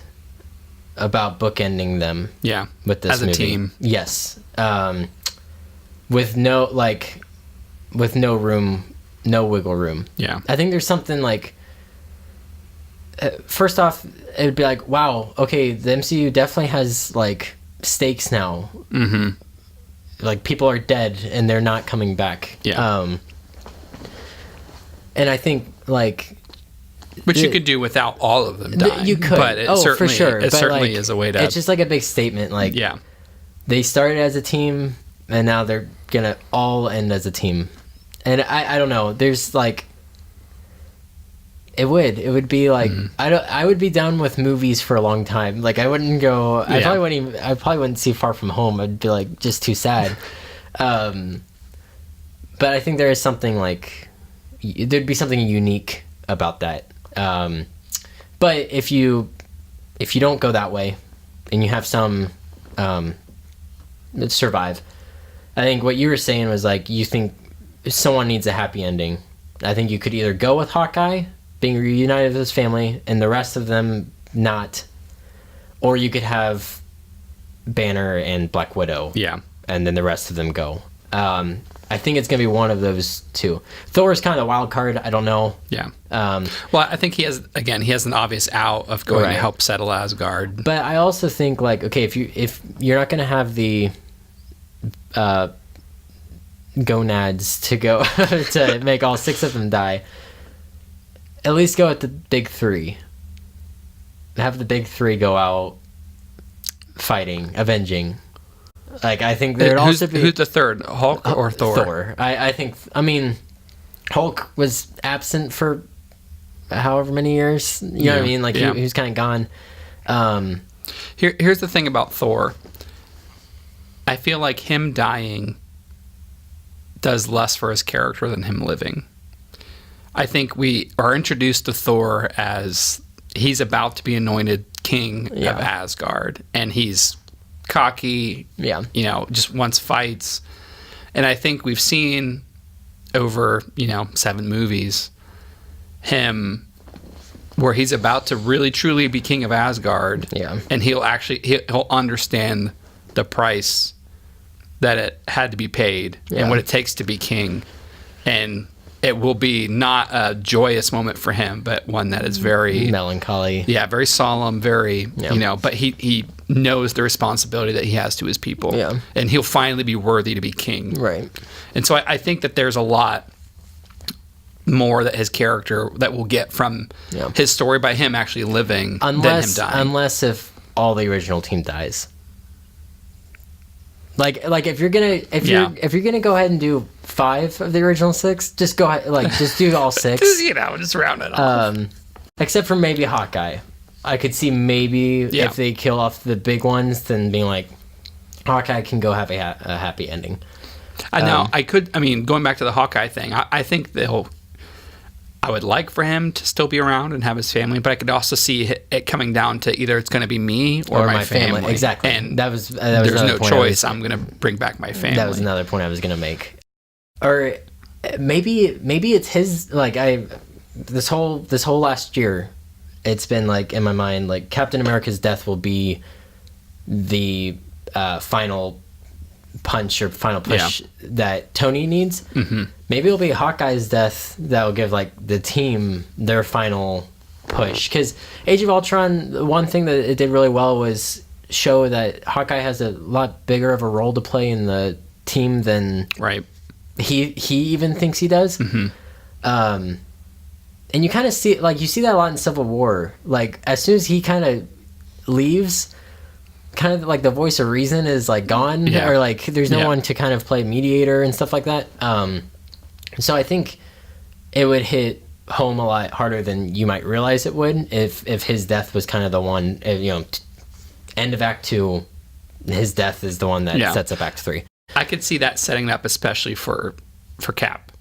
S1: about bookending them.
S3: Yeah,
S1: with this
S3: as a
S1: movie.
S3: team.
S1: Yes, with no room, no wiggle room.
S3: Yeah,
S1: I think there's something like. First off, it would be like, wow, okay, the MCU definitely has like stakes now. Mm-hmm. Like people are dead and they're not coming back.
S3: Yeah.
S1: And I think like,
S3: which you could do without all of them dying.
S1: You could,
S3: but it
S1: for sure.
S3: It
S1: but
S3: certainly
S1: like,
S3: is a way to.
S1: It's just like a big statement. Like,
S3: yeah,
S1: they started as a team and now they're gonna all end as a team. And I don't know. There's like. It would be like I would be down with movies for a long time. Like I wouldn't go. I probably wouldn't see Far From Home. I'd be like just too sad. But I think there is something like there'd be something unique about that. But if you don't go that way, and you have some survive, I think what you were saying was like you think someone needs a happy ending. I think you could either go with Hawkeye being reunited with his family and the rest of them not, or you could have Banner and Black Widow, and then the rest of them go. I think it's gonna be one of those two. Thor is kind of the wild card. I don't know.
S3: Well, I think he has an obvious out of going to help settle Asgard.
S1: But I also think like, okay, if you're not gonna have the gonads to go to make all 6 of them die, at least go with the big 3. Have the big 3 go out fighting, avenging. Like I think there'd also be
S3: who's the third, Hulk or Thor?
S1: Thor. I think. I mean, Hulk was absent for however many years. You know what I mean? Like he was kind of gone.
S3: Here's the thing about Thor. I feel like him dying does less for his character than him living. I think we are introduced to Thor as he's about to be anointed king of Asgard, and he's cocky, just wants fights. And I think we've seen over, 7 movies, him where he's about to really truly be king of Asgard. And he'll understand the price that it had to be paid and what it takes to be king. And it will be not a joyous moment for him, but one that is very
S1: melancholy.
S3: Yeah, very solemn, very, but he knows the responsibility that he has to his people. And he'll finally be worthy to be king.
S1: Right.
S3: And so I think that there's a lot more that his character that we'll get from his story by him actually living than him dying.
S1: Unless if all the original team dies. Like if you're gonna go ahead and do 5 of the original 6, just go ahead, just do all 6.
S3: Just round it off.
S1: Except for maybe Hawkeye. I could see maybe if they kill off the big ones, then being like, Hawkeye can go have a happy ending.
S3: I know. Going back to the Hawkeye thing, I think I would like for him to still be around and have his family, but I could also see it coming down to either it's going to be me or my family.
S1: Exactly.
S3: And
S1: that was
S3: there's no choice. I'm going to bring back my family.
S1: That was another point I was going to make. Or maybe it's his, this whole last year, it's been like in my mind, like Captain America's death will be the final punch or final push that Tony needs. Maybe it'll be Hawkeye's death that will give like the team their final push. Because Age of Ultron, the one thing that it did really well was show that Hawkeye has a lot bigger of a role to play in the team than he even thinks he does. And you kind of see you see that a lot in Civil War. Like as soon as he kind of leaves, kind of like the voice of reason is like gone, or like there's no one to kind of play mediator and stuff like that. So I think it would hit home a lot harder than you might realize it would if his death was kind of the one, end of Act 2, his death is the one that sets up Act 3.
S3: I could see that setting up especially for Cap.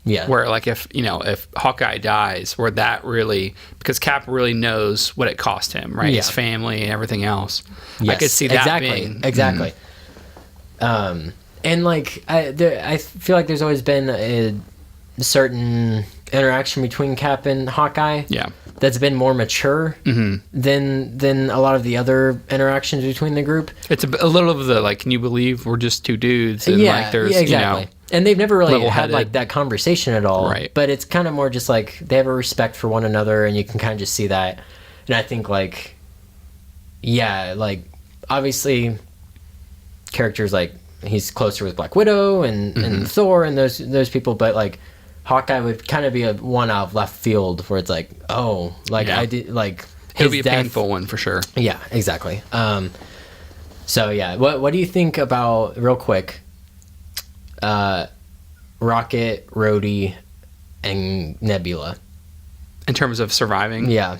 S1: Yeah.
S3: Where if Hawkeye dies, where that really, because Cap really knows what it cost him, right? His family and everything else.
S1: Yes,
S3: I could see that being
S1: exactly. And like I feel like there's always been a certain interaction between Cap and Hawkeye.
S3: Yeah.
S1: That's been more mature than a lot of the other interactions between the group.
S3: It's a little of the like, can you believe we're just two dudes? And like there's
S1: exactly.
S3: you know,
S1: and they've never really had
S3: level-headed.
S1: like that conversation at all.
S3: Right.
S1: But it's kind of more just like they have a respect for one another, and you can kind of just see that. And I think like, yeah, like obviously characters like he's closer with Black Widow and Thor and those people, but like Hawkeye would kind of be a one out of left field where it's like, oh, like
S3: Yeah.
S1: I did like
S3: it'll
S1: his
S3: be a
S1: death.
S3: painful one for sure.
S1: Yeah, exactly. So yeah, what do you think about real quick? Rocket, Rhodey, and Nebula.
S3: In terms of surviving.
S1: Yeah.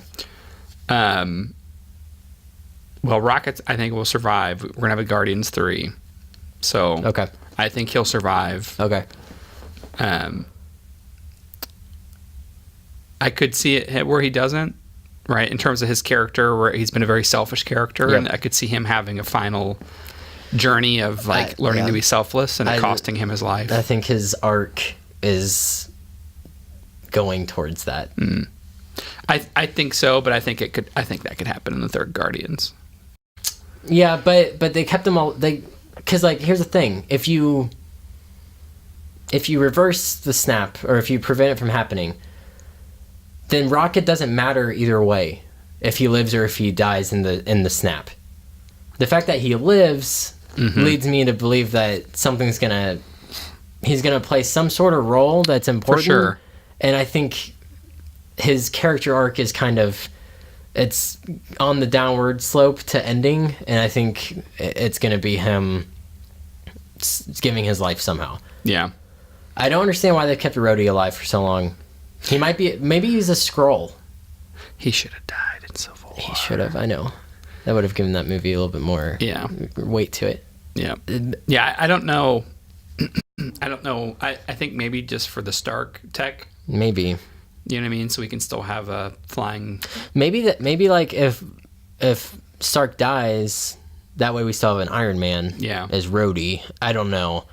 S3: Well, Rocket, I think will survive. We're gonna have a Guardians 3, so
S1: Okay.
S3: I think he'll survive.
S1: Okay.
S3: I could see it where he doesn't, right? In terms of his character, where he's been a very selfish character,
S1: Yep.
S3: and I could see him having a final journey of like learning
S1: yeah.
S3: to be selfless and it costing him his life.
S1: I think his arc is going towards that.
S3: I think so, but I think it could. I think that could happen in the third Guardians.
S1: Yeah, but they kept them all. Because like here's the thing: if you reverse the snap or if you prevent it from happening, then Rocket doesn't matter either way if he lives or if he dies in the snap. The fact that he lives leads me to believe that he's gonna play some sort of role that's important.
S3: For sure.
S1: And I think his character arc is it's on the downward slope to ending, and I think it's gonna be him giving his life somehow.
S3: Yeah.
S1: I don't understand why they kept Rhodey alive for so long. Maybe he's a Skrull.
S3: He should have died in Civil War.
S1: He should have. I know. That would have given that movie a little bit more weight to it.
S3: Yeah. Yeah. I don't know. I don't know. I think maybe just for the Stark tech.
S1: Maybe.
S3: You know what I mean? So we can still have a flying.
S1: Maybe like if Stark dies, that way we still have an Iron Man.
S3: Yeah.
S1: As Rhodey. I don't know.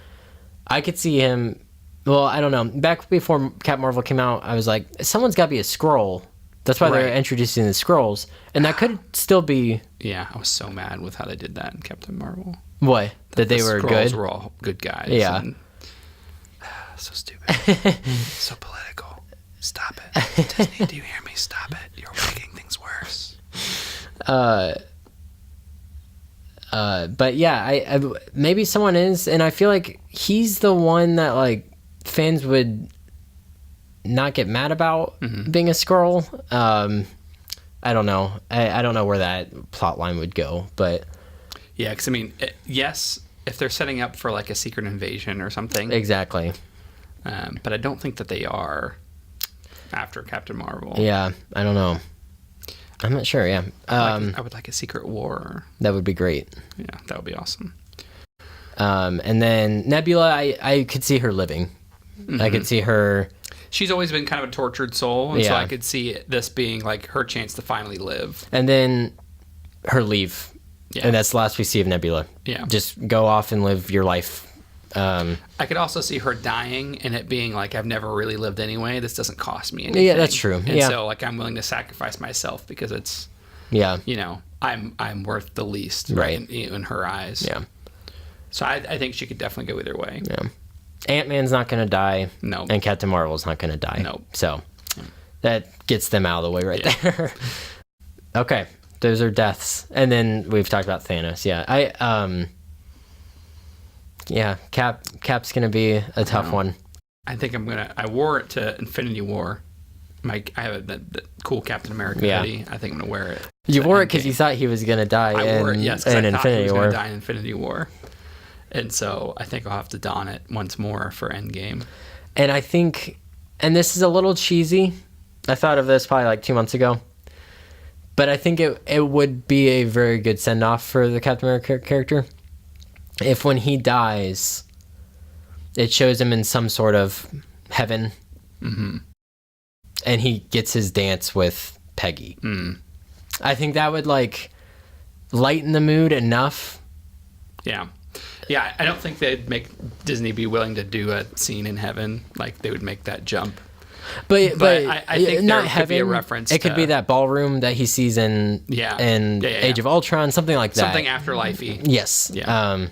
S1: I could see him. Well, I don't know. Back before Captain Marvel came out, I was like, someone's got to be a Skrull. That's why they're introducing the Skrulls, and that could still be.
S3: Yeah, I was so mad with how they did that in Captain Marvel.
S1: What? That they were
S3: Skrulls
S1: good?
S3: were all good guys.
S1: Yeah.
S3: And, so stupid. So political. Stop it. Disney, do you hear me? Stop it. You're making things worse.
S1: But yeah, I maybe someone is, and I feel like he's the one that like fans would not get mad about being a Skrull. I don't know. I don't know where that plot line would go, but
S3: Yeah, because I mean, yes, if they're setting up for like a secret invasion or something.
S1: exactly.
S3: But I don't think that they are after Captain Marvel.
S1: Yeah, I don't know. I'm not sure. Yeah,
S3: I would like a secret war.
S1: that would be great.
S3: Yeah, that would be awesome.
S1: And then Nebula, I could see her living. I could see her.
S3: She's always been kind of a tortured soul, and so
S1: Yeah.
S3: I could see this being like her chance to finally live.
S1: And then her leave.
S3: Yeah.
S1: And that's the last we see of Nebula.
S3: Yeah.
S1: Just go off and live your life.
S3: I could also see her dying and it being like, I've never really lived anyway. This doesn't cost me anything.
S1: Yeah, that's true.
S3: And
S1: Yeah.
S3: so like I'm willing to sacrifice myself because it's,
S1: Yeah.
S3: you know, I'm worth the least
S1: Right.
S3: in her eyes.
S1: Yeah.
S3: So I think she could definitely go either way.
S1: Yeah. Ant-Man's not going to die.
S3: No.
S1: And Captain Marvel's not going to die.
S3: Nope.
S1: So that gets them out of the way right there. Okay. Those are deaths. And then we've talked about Thanos. Yeah. Yeah, Cap's going to be a tough one.
S3: I think I wore it to Infinity War. I have the cool Captain America hoodie. I think I'm going to wear it.
S1: You
S3: to
S1: wore it because
S3: Endgame.
S1: you thought he was going to die
S3: I wore it, yes, because I thought he was going to die in Infinity War. And so I think I'll have to don it once more for Endgame.
S1: And I think, and this is a little cheesy. I thought of this probably like 2 months ago. But I think it would be a very good send-off for the Captain America character. If when he dies, it shows him in some sort of heaven.
S3: Mm-hmm.
S1: And he gets his dance with Peggy.
S3: Mm.
S1: I think that would like lighten the mood enough.
S3: Yeah. Yeah, I don't think they'd make Disney be willing to do a scene in heaven. Like they would make that jump.
S1: But
S3: I think
S1: not
S3: there
S1: heaven.
S3: could be a reference.
S1: It could be that ballroom that he sees in
S3: Yeah.
S1: Age of Ultron, something like that.
S3: Something afterlife-y.
S1: Yes.
S3: Yeah.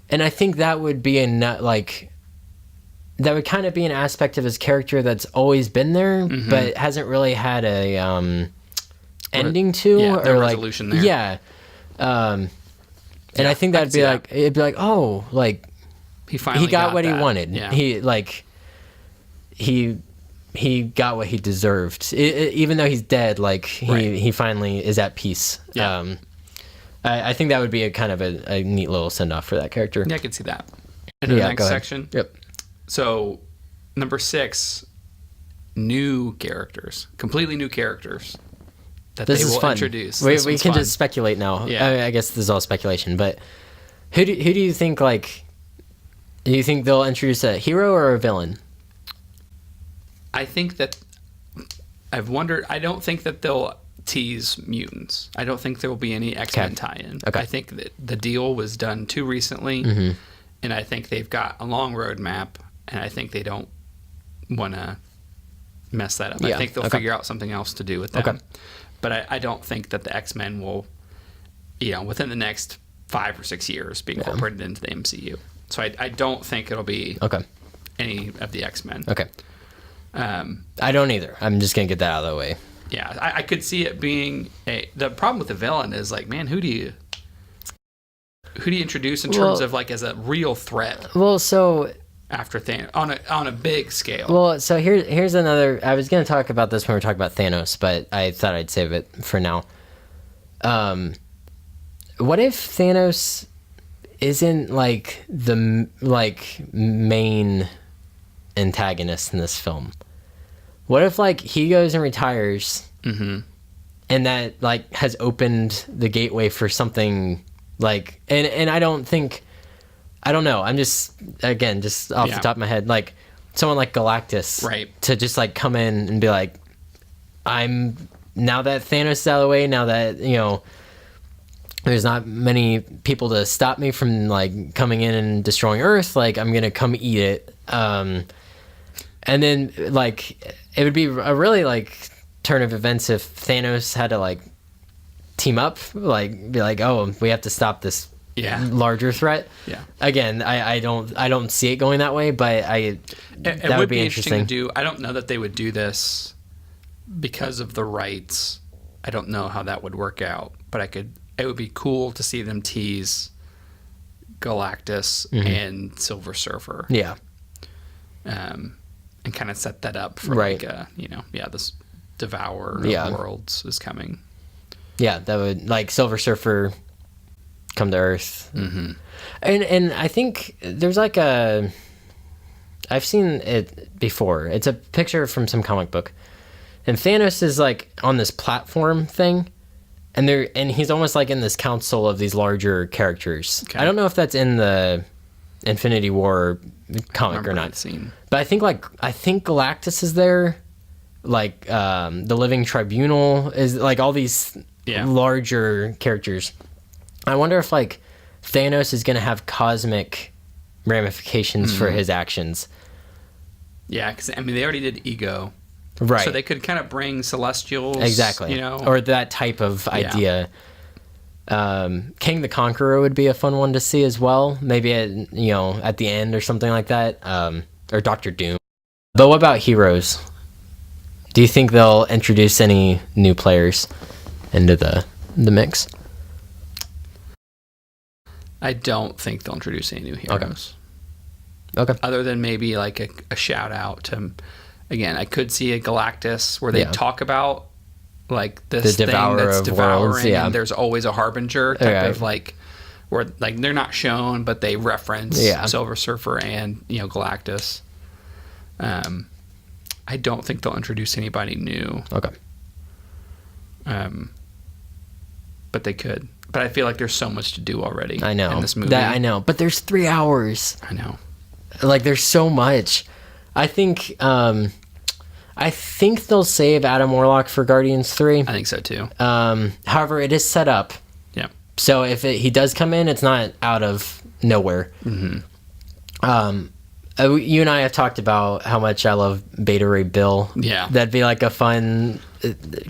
S1: And I think that would be that would kind of be an aspect of his character that's always been there, but hasn't really had a ending to,
S3: no resolution there.
S1: Yeah. And I think that'd be like, it'd be like, oh, like
S3: he finally
S1: got what
S3: that.
S1: he wanted.
S3: Yeah.
S1: He got what he deserved. Even though he's dead, like he finally is at peace.
S3: Yeah.
S1: I think that would be a kind of a neat little send off for that character.
S3: Yeah, I could see that. Into the next section.
S1: Yep.
S3: So, number 6, new characters, completely new characters that
S1: This
S3: they
S1: is
S3: will
S1: fun.
S3: introduce.
S1: We
S3: This
S1: can
S3: one's fun.
S1: just speculate now.
S3: Yeah.
S1: I guess this is all speculation, but who do you think, like, do you think they'll introduce a hero or a villain?
S3: I think that I've wondered. I don't think that they'll tease mutants. I don't think there will be any X-Men tie-in.
S1: Okay.
S3: I think that the deal was done too recently, and I think they've got a long roadmap, and I think they don't want to mess that up.
S1: Yeah.
S3: I think they'll figure out something else to do with them.
S1: Okay.
S3: But I don't think that the X-Men will, within the next 5 or 6 years, be incorporated into the MCU. So I don't think it'll be any of the X-Men.
S1: Okay. I don't either. I'm just gonna get that out of the way.
S3: Yeah, I could see it being the problem with the villain is like, man, who do you introduce in terms of like as a real threat
S1: Well, so
S3: after Thanos on a big scale?
S1: Well, so here's another. I was going to talk about this when we were talking about Thanos, but I thought I'd save it for now. What if Thanos isn't like the main antagonist in this film? What if like he goes and retires, and that like has opened the gateway for something like and I don't know. I'm just off the top of my head, like someone like Galactus,
S3: right?
S1: To just like come in and be like, I'm now that Thanos is out of the way, now that there's not many people to stop me from like coming in and destroying Earth, like I'm gonna come eat it. And then like it would be a really like turn of events if Thanos had to like team up, like be like, oh, we have to stop this larger threat.
S3: Yeah.
S1: Again, I don't see it going that way, but it
S3: would be interesting to do. I don't know that they would do this because of the rights. I don't know how that would work out, but it would be cool to see them tease Galactus and Silver Surfer.
S1: Yeah.
S3: And kind of set that up for like this Devourer of Worlds is coming.
S1: Yeah, that would like Silver Surfer come to Earth. And I think there's like I've seen it before. It's a picture from some comic book, and Thanos is like on this platform thing, and he's almost like in this council of these larger characters. Okay. I don't know if that's in the Infinity War comic or not. But I think Galactus is there, like the Living Tribunal is like all these larger characters. I wonder if like Thanos is going to have cosmic ramifications for his actions. Yeah,
S3: because I mean they already did Ego,
S1: right?
S3: So they could kind of bring Celestials,
S1: exactly, or that type of idea. King the Conqueror would be a fun one to see as well. Maybe at the end or something like that, or Doctor Doom. But what about heroes? Do you think they'll introduce any new players into the mix?
S3: I don't think they'll introduce any new heroes.
S1: Okay.
S3: Other than maybe like a shout out to, again, I could see a Galactus where they talk about like this thing that's devouring, worlds, and there's always a harbinger type of like, where like they're not shown, but they reference Silver Surfer and Galactus. I don't think they'll introduce anybody new.
S1: Okay.
S3: But they could. But I feel like there's so much to do already.
S1: I know
S3: in this movie.
S1: I know, but there's 3 hours.
S3: I know.
S1: Like there's so much. I think they'll save Adam Warlock for Guardians 3.
S3: I think so too.
S1: However, it is set up.
S3: Yeah.
S1: So if he does come in, it's not out of nowhere. You and I have talked about how much I love Beta Ray Bill.
S3: Yeah.
S1: That'd be like a fun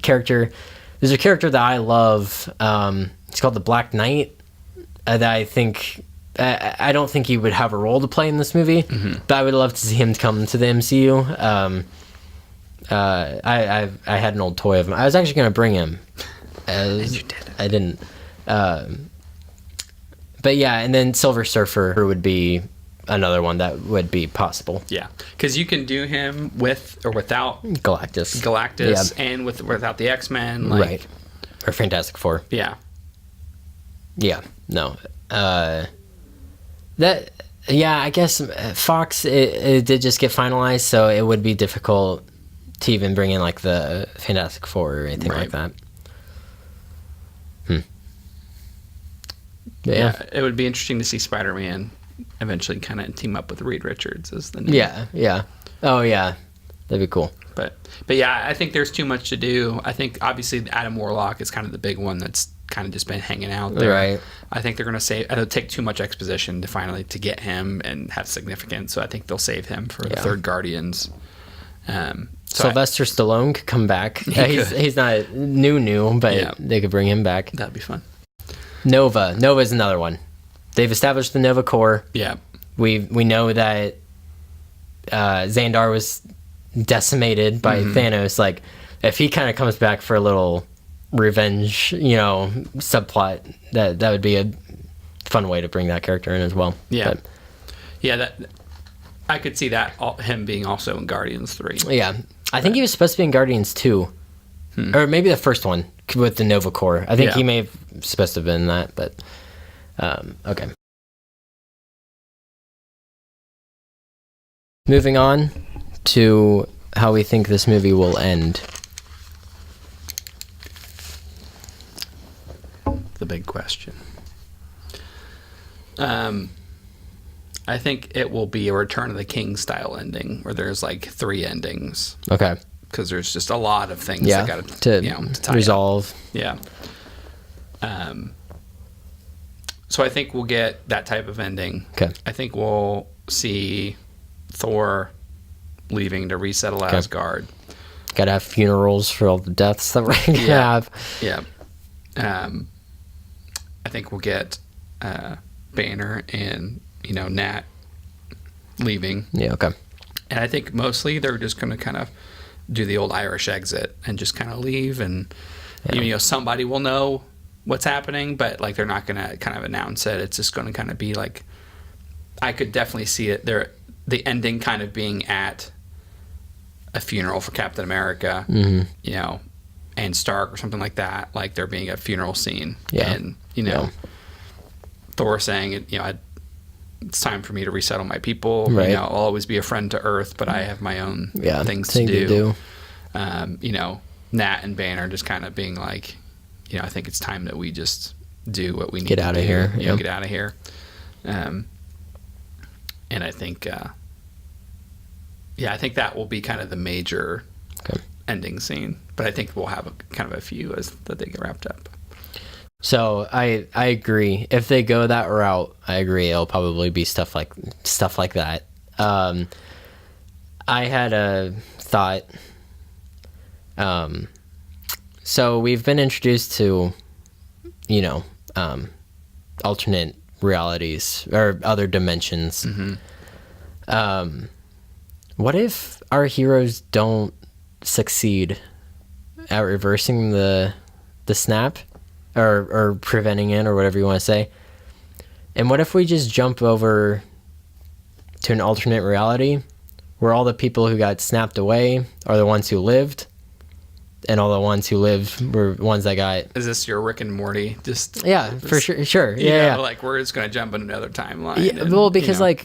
S1: character. There's a character that I love. It's called the Black Knight. That I think I don't think he would have a role to play in this movie, but I would love to see him come to the MCU. I had an old toy of him. I was actually going to bring him.
S3: And you did.
S1: I didn't. But yeah, and then Silver Surfer would be another one that would be possible.
S3: Yeah, because you can do him with or without
S1: Galactus,
S3: and without the X-Men, like,
S1: right? Or Fantastic Four.
S3: Yeah,
S1: no. That I guess Fox it did just get finalized, so it would be difficult to even bring in like the Fantastic Four or anything like that.
S3: Yeah, it would be interesting to see Spider-Man eventually kind of team up with Reed Richards as the new.
S1: Yeah. Oh yeah, that'd be cool.
S3: But yeah, I think there's too much to do. I think obviously Adam Warlock is kind of the big one that's kind of just been hanging out there.
S1: Right.
S3: I think they're gonna say it'll take too much exposition to finally to get him and have significance. So I think they'll save him for the third Guardians.
S1: Sylvester Stallone could come back. He's not new, but they could bring him back.
S3: That'd be fun.
S1: Nova is another one. They've established the Nova Corps.
S3: Yeah.
S1: We know that Xandar was decimated by Thanos. Like, if he kind of comes back for a little revenge, subplot, that would be a fun way to bring that character in as well.
S3: Yeah. That I could see that him being also in Guardians 3.
S1: Yeah. I think he was supposed to be in Guardians 2. Or maybe the first one with the Nova Corps. I think he may have supposed to have been in that, but okay. Moving on to how we think this movie will end.
S3: The big question. I think it will be a Return of the King style ending where there's like 3 endings.
S1: Okay.
S3: Because there's just a lot of things that got to tie
S1: resolve.
S3: Up. Yeah. So I think we'll get that type of ending.
S1: Okay.
S3: I think we'll see Thor leaving to resettle Asgard.
S1: Gotta have funerals for all the deaths that we're gonna have.
S3: Yeah. I think we'll get Banner and Nat leaving.
S1: Yeah. Okay.
S3: And I think mostly they're just gonna kind of do the old Irish exit and just kind of leave, and somebody will know what's happening, but like they're not gonna kind of announce it. It's just gonna kind of be like, I could definitely see it there, the ending kind of being at a funeral for Captain America, and Stark or something like that. Like there being a funeral scene, and Thor saying, it's time for me to resettle my people.
S1: Right.
S3: I'll always be a friend to Earth, but I have my own things
S1: to do.
S3: Nat and Banner just kind of being like, I think it's time that we just do what we need
S1: get
S3: to
S1: out
S3: do.
S1: of here.
S3: Get out of here. And I think, I think that will be kind of the major ending scene. But I think we'll have kind of a few that they get wrapped up.
S1: So I agree. If they go that route, I agree. It'll probably be stuff like that. I had a thought. So we've been introduced to, alternate realities or other dimensions. What if our heroes don't succeed at reversing the snap? Or preventing it, or whatever you want to say. And what if we just jump over to an alternate reality where all the people who got snapped away are the ones who lived, and all the ones who lived were ones that got...
S3: Is this your Rick and Morty? Just
S1: for sure. Yeah.
S3: Like we're just going to jump in another timeline.
S1: Yeah, well, because I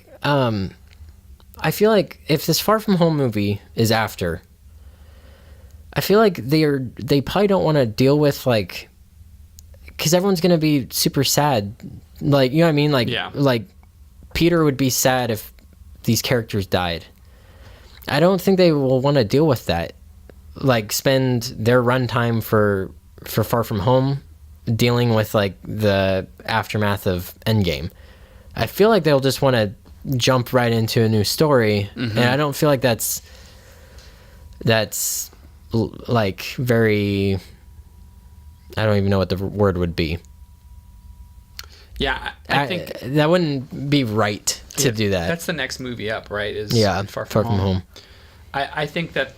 S1: feel like if this Far From Home movie is after, I feel like they probably don't want to deal with like... Because everyone's going to be super sad. Like, you know what I mean? Like Peter would be sad if these characters died. I don't think they will want to deal with that. Like, spend their runtime for Far From Home dealing with like the aftermath of Endgame. I feel like they'll just want to jump right into a new story, and I don't feel like that's like very. I don't even know what the word would be.
S3: Yeah, I think
S1: that wouldn't be right to do that.
S3: That's the next movie up, right? Is
S1: Far From Home.
S3: I think that,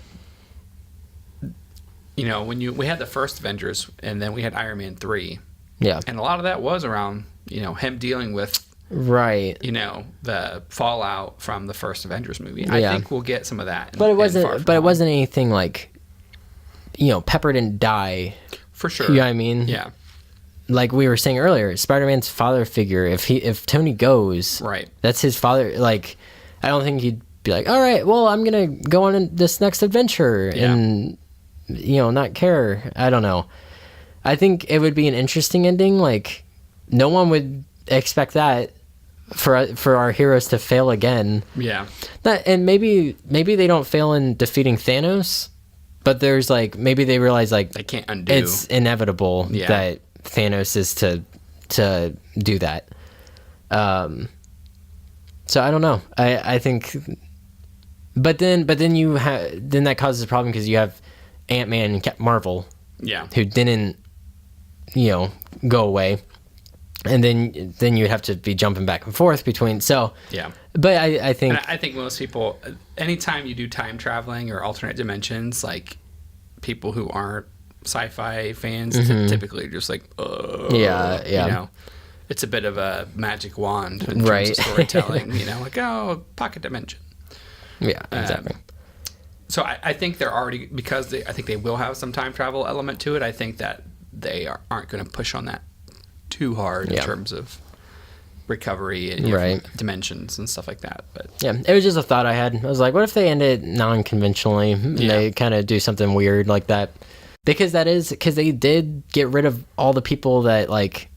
S3: you know, we had the first Avengers and then we had Iron Man 3.
S1: Yeah.
S3: And a lot of that was around, you know, him dealing with,
S1: right,
S3: you know, the fallout from the first Avengers movie.
S1: Yeah.
S3: I think we'll get some of that.
S1: But it wasn't anything like, you know, Pepper didn't die.
S3: For sure.
S1: You know what I mean?
S3: Yeah.
S1: Like we were saying earlier, Spider-Man's father figure, if Tony goes,
S3: right,
S1: that's his father. Like, I don't think he'd be like, all right, well, I'm going to go on this next adventure and, you know, not care. I don't know. I think it would be an interesting ending. Like, no one would expect that for our heroes to fail again.
S3: Yeah.
S1: And maybe they don't fail in defeating Thanos, but there's like, maybe they realize like
S3: they can't undo.
S1: It's inevitable that Thanos is to do that. So I don't know. I think, but then that causes a problem because you have Ant-Man and Captain Marvel, who didn't, you know, go away, and then you'd have to be jumping back and forth between. So but I think
S3: most people, anytime you do time traveling or alternate dimensions, like people who aren't sci-fi fans typically just like you know, it's a bit of a magic wand in terms of storytelling. You know, like, oh, pocket dimension.
S1: Exactly.
S3: So I think they're already, because I think they will have some time travel element to it. I think that they aren't going to push on that too hard in terms of recovery and dimensions and stuff like that. But
S1: it was just a thought I had. I was like, what if they end it non-conventionally and they kind of do something weird like that? Because they did get rid of all the people that like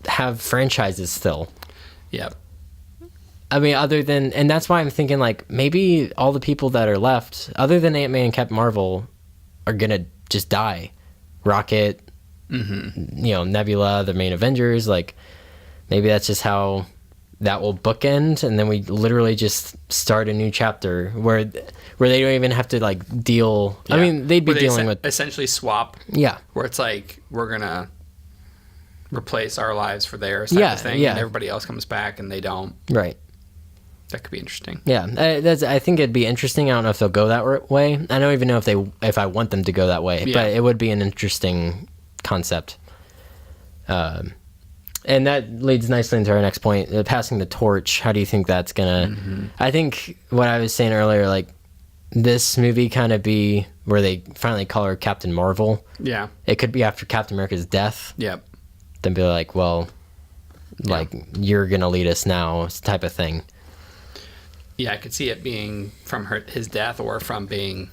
S1: have franchises still.
S3: Yep.
S1: I mean, and that's why I'm thinking like maybe all the people that are left, other than Ant-Man and Captain Marvel, are gonna just die. Rocket, you know, Nebula, the main Avengers. Like maybe that's just how that will bookend, and then we literally just start a new chapter where they don't even have to like deal. I mean, they'd be dealing with
S3: essentially swap. Where it's like we're gonna replace our lives for theirs type of thing, and everybody else comes back and they don't.
S1: Right.
S3: That could be interesting.
S1: I think it'd be interesting. I don't know if they'll go that way. I don't even know if I want them to go that way, but it would be an interesting concept. And that leads nicely into our next point, passing the torch. How do you think that's gonna? I think what I was saying earlier, like this movie kind of be where they finally call her Captain Marvel. Yeah, it could be after Captain America's death. Yep. Then be like, well, like you're gonna lead us now, type of thing.
S3: Yeah, I could see it being from his death or from being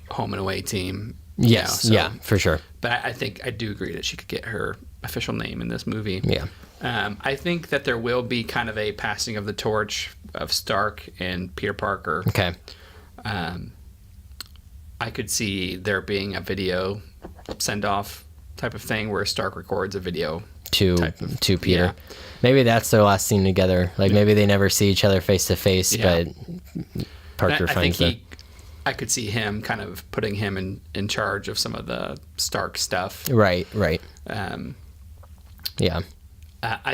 S3: home and away team.
S1: Yes, for sure.
S3: But I think I do agree that she could get her official name in this movie. Yeah. I think that there will be kind of a passing of the torch of Stark and Peter Parker. Okay. I could see there being a video send-off type of thing where Stark records a video
S1: to Peter. Yeah. Maybe that's their last scene together. Like maybe they never see each other face to face, but Parker finds them.
S3: I could see him kind of putting him in charge of some of the Stark stuff.
S1: Right.
S3: I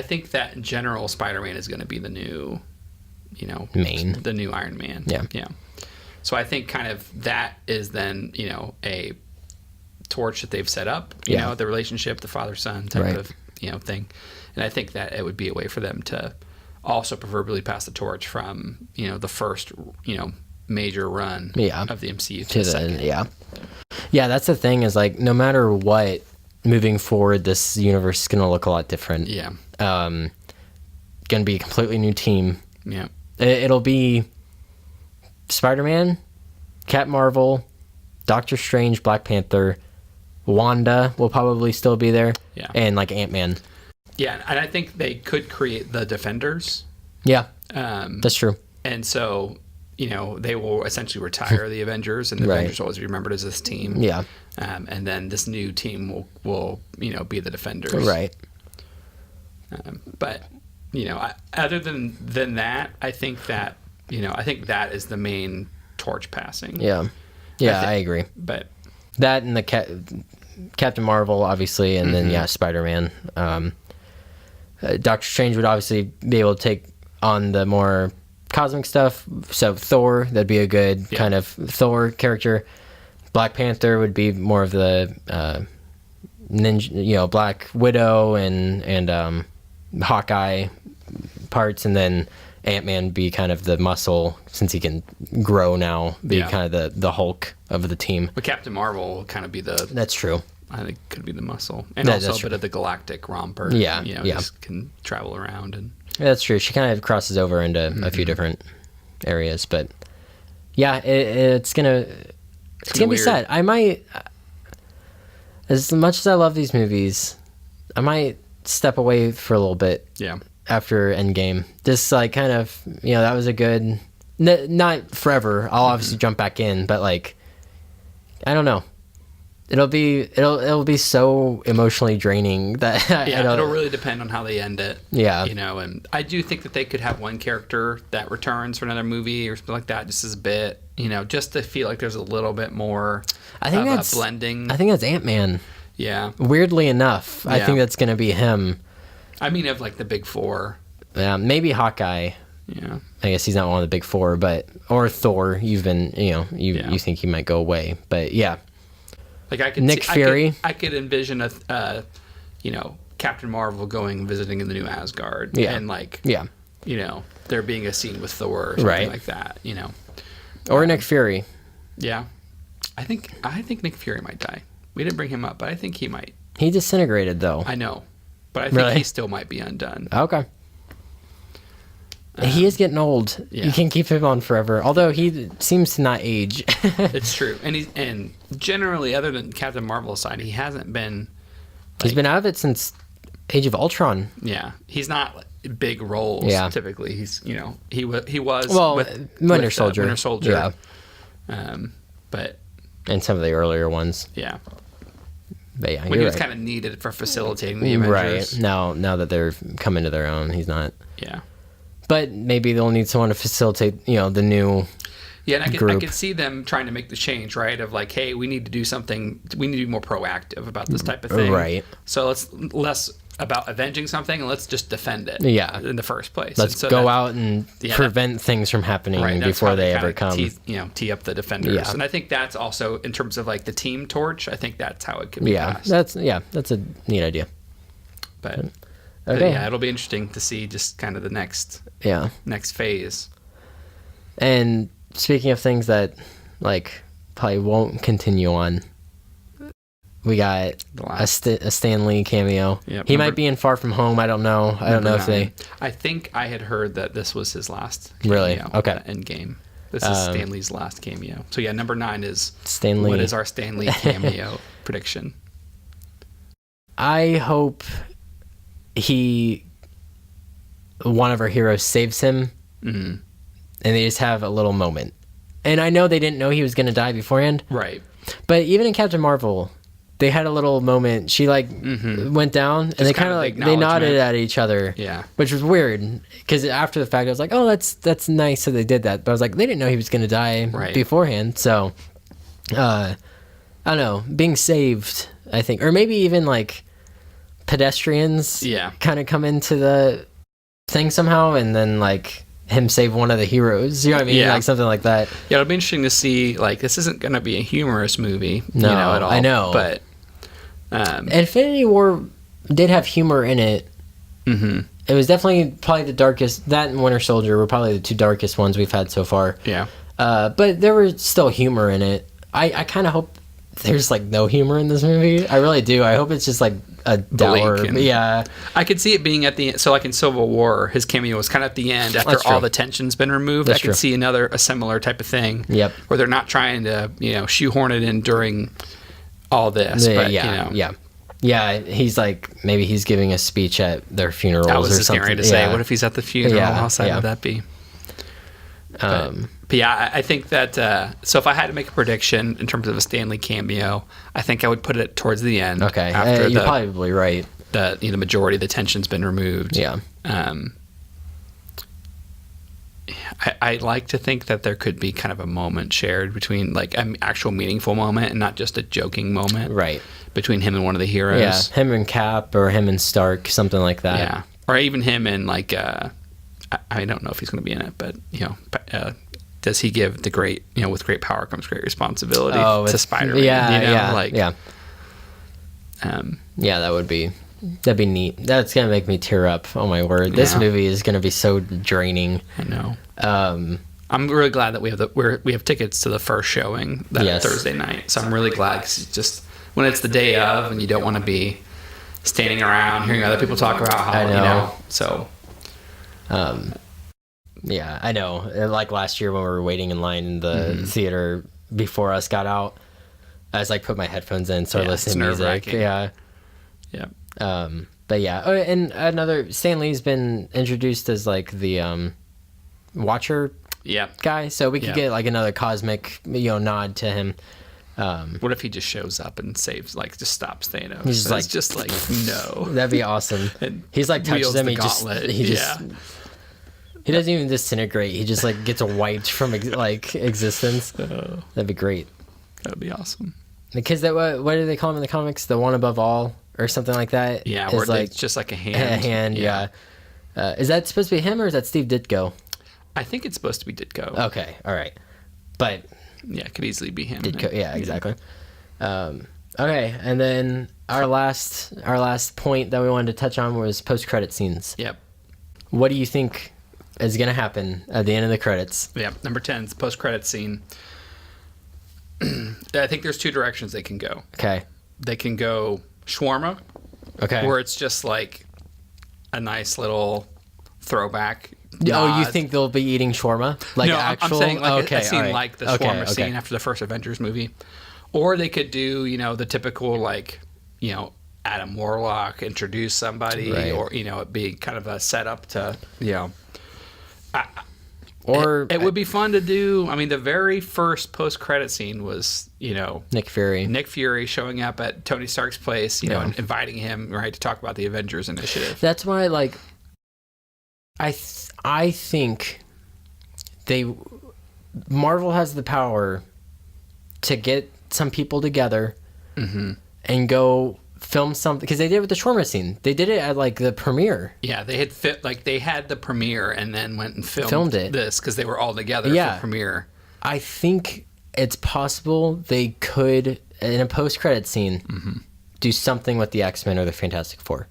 S3: think that in general, Spider-Man is going to be the new, the new Iron Man. Yeah. So I think kind of that is then, a torch that they've set up, you know, the relationship, the father-son type of, thing. And I think that it would be a way for them to also proverbially pass the torch from, the first, major run of the MCU to the second.
S1: Yeah, that's the thing is like no matter what, moving forward, this universe is gonna look a lot different. Yeah. Gonna be a completely new team. Yeah. It'll be Spider-Man, Captain Marvel, Doctor Strange, Black Panther, Wanda will probably still be there. Yeah. And like Ant-Man.
S3: Yeah, and I think they could create the Defenders.
S1: Yeah. That's true.
S3: And so they will essentially retire the Avengers, and the
S1: Right.
S3: Avengers will always be remembered as this team.
S1: Yeah.
S3: And then this new team will be the Defenders.
S1: Right.
S3: But other than that, I think that is the main torch passing.
S1: Yeah. Yeah, I agree.
S3: But
S1: That and the Captain Marvel, obviously, and then Spider-Man. Doctor Strange would obviously be able to take on the more cosmic stuff. So Thor, that'd be a good kind of Thor character. Black Panther would be more of the ninja, Black Widow and Hawkeye parts, and then Ant-Man be kind of the muscle, since he can grow now, be kind of the Hulk of the team.
S3: But Captain Marvel will kind of be the...
S1: That's true.
S3: I think could be the muscle, and also a bit of the galactic romper.
S1: Yeah,
S3: just can travel around and.
S1: That's true. She kind of crosses over into a few different areas, but yeah, it's gonna be
S3: weird.
S1: sad. I might, as much as I love these movies, I might step away for a little bit.
S3: Yeah.
S1: After Endgame, just like kind of that was a good, not forever. I'll obviously jump back in, but like, I don't know. It'll be so emotionally draining that
S3: it'll really depend on how they end it.
S1: Yeah.
S3: And I do think that they could have one character that returns for another movie or something like that, just as a bit, just to feel like there's a little bit more
S1: I think
S3: of
S1: that's
S3: a blending.
S1: I think that's Ant-Man.
S3: Yeah.
S1: Weirdly enough, I think that's gonna be him.
S3: I mean, of like the big four.
S1: Yeah, maybe Hawkeye.
S3: Yeah.
S1: I guess he's not one of the big four, or Thor. You've been, you think he might go away, but yeah.
S3: Like I could
S1: Nick Fury.
S3: I could envision a Captain Marvel visiting in the new Asgard.
S1: Yeah.
S3: And like,
S1: Yeah.
S3: there being a scene with Thor or something like that.
S1: Or Nick Fury.
S3: Yeah. I think Nick Fury might die. We didn't bring him up, but I think he might.
S1: He disintegrated though.
S3: I know, but I think he still might be undone.
S1: Okay. He is getting old.
S3: Yeah.
S1: You can't keep him on forever. Although he seems to not age.
S3: It's true, and generally, other than Captain Marvel's side, he hasn't been.
S1: He's been out of it since Age of Ultron.
S3: Yeah, he's not big roles.
S1: Yeah.
S3: Typically, he's he was
S1: Winter Soldier.
S3: Winter Soldier.
S1: Yeah.
S3: But
S1: And some of the earlier ones.
S3: yeah,
S1: But yeah,
S3: when
S1: you're
S3: he was
S1: right.
S3: kind of needed for facilitating the Avengers.
S1: Right. Now that they're coming to their own, he's not.
S3: Yeah.
S1: But maybe they'll need someone to facilitate, the new
S3: Yeah, and I
S1: group.
S3: could see them trying to make the change, right? Of like, hey, we need to do something. We need to be more proactive about this type of thing.
S1: Right.
S3: So let's less about avenging something and let's just defend it.
S1: Yeah.
S3: In the first place.
S1: Let's go out and prevent things from happening before they ever come.
S3: Tee up the defenders.
S1: Yeah.
S3: And I think that's also in terms of like the team torch. I think that's how it could be passed.
S1: That's a neat idea.
S3: But
S1: Okay.
S3: yeah, it'll be interesting to see just kind of the next phase.
S1: And speaking of things that probably won't continue on, we got a Stan Lee cameo.
S3: Yep,
S1: he might be in Far From Home. I don't know. I don't know if they.
S3: I think I had heard that this was his last.
S1: Really?
S3: Cameo,
S1: Okay.
S3: Endgame. This is Stan Lee's last cameo. So yeah, number 9 is
S1: Stan Lee.
S3: What is our Stan Lee cameo prediction?
S1: I hope one of our heroes saves him, and they just have a little moment. And I know they didn't know he was going to die beforehand,
S3: Right.
S1: but even in Captain Marvel, they had a little moment. She went down, and they kind of they nodded at each other,
S3: Yeah.
S1: which was weird because after the fact, I was like, oh, that's nice that they did that. But I was like, they didn't know he was going to die beforehand, so I don't know, being saved, I think, or maybe even like pedestrians kind of come into the thing somehow, and then like him save one of the heroes, you know what I mean? Like something like that.
S3: Yeah, it'll be interesting to see. Like, this isn't going to be a humorous movie,
S1: No,
S3: at all.
S1: I know,
S3: but
S1: Infinity War did have humor in it. It was definitely probably the darkest. That and Winter Soldier were probably the two darkest ones we've had so far.
S3: Yeah.
S1: But there was still humor in it. I kind of hope there's like no humor in this movie. I really do. I hope it's just like a dour. Yeah.
S3: I could see it being at the end. So like in Civil War, his cameo was kind of at the end after all the tension's been removed. I could see a similar type of thing.
S1: Yep.
S3: Where they're not trying to, shoehorn it in during all this. But,
S1: Yeah, he's like, maybe he's giving a speech at their funerals or something.
S3: That was scary to say. What if he's at the funeral? How sad would that be? But yeah, I think that so if I had to make a prediction in terms of a Stan Lee cameo, I think I would put it towards the end.
S1: Okay,
S3: after
S1: you're probably right.
S3: The majority of the tension's been removed.
S1: Yeah.
S3: I like to think that there could be kind of a moment shared between, like, an actual meaningful moment and not just a joking moment.
S1: Right.
S3: Between him and one of the heroes.
S1: Yeah, him and Cap or him and Stark, something like that.
S3: Yeah. Or even him and, like, I don't know if he's going to be in it, but, does he give the great, with great power comes great responsibility to Spider-Man?
S1: Yeah. Yeah, that'd be neat. That's gonna make me tear up. Oh my word, this movie is gonna be so draining.
S3: I know. I'm really glad that we have tickets to the first showing that Thursday night. So I'm really glad, because it's just when it's the day of and you don't want to be standing around hearing other people talk about how so.
S1: Yeah, I know. Like last year when we were waiting in line in the theater before us got out, I was like, put my headphones in, started listening to music. Yeah. But yeah. Oh, and Stan Lee's been introduced as like the Watcher guy, so we could get like another cosmic nod to him.
S3: What if he just shows up and saves, like, just stops Thanos?
S1: He's just
S3: like no.
S1: That'd be awesson. He's like touches him, he doesn't even disintegrate. He just like gets wiped from like existence. That'd be great.
S3: That'd be awesome.
S1: Because what do they call him in the comics? The one above all, or something like that.
S3: Yeah, where it's just like a hand.
S1: A hand. Yeah. Is that supposed to be him, or is that Steve Ditko?
S3: I think it's supposed to be Ditko.
S1: Okay, all right, but
S3: yeah, it could easily be him.
S1: Ditko, yeah, exactly. Okay, and then our last point that we wanted to touch on was post-credit scenes.
S3: Yep.
S1: What do you think is going to happen at the end of the credits?
S3: Yeah, number 10 is the post-credit scene. I think there's two directions they can go.
S1: Okay.
S3: They can go shawarma.
S1: Okay.
S3: Where it's just like a nice little throwback.
S1: Oh, you think they'll be eating shawarma? Like
S3: no,
S1: actual?
S3: I'm saying like a scene
S1: right.
S3: like the shawarma scene after the first Avengers movie. Or they could do, the typical, like, Adam Warlock introduce somebody, right. Or, it be kind of a setup to, Or it would be fun to do. I mean, the very first post-credit scene was,
S1: Nick Fury
S3: showing up at Tony Stark's place, and inviting him, right, to talk about the Avengers Initiative.
S1: That's why, like, I think Marvel has the power to get some people together and go film something, because they did it with the shawarma scene. They did it at like the premiere.
S3: Yeah, they had the premiere and then went and filmed it. This because they were all together for premiere.
S1: I think it's possible they could, in a post-credit scene, do something with the X-Men or the Fantastic Four.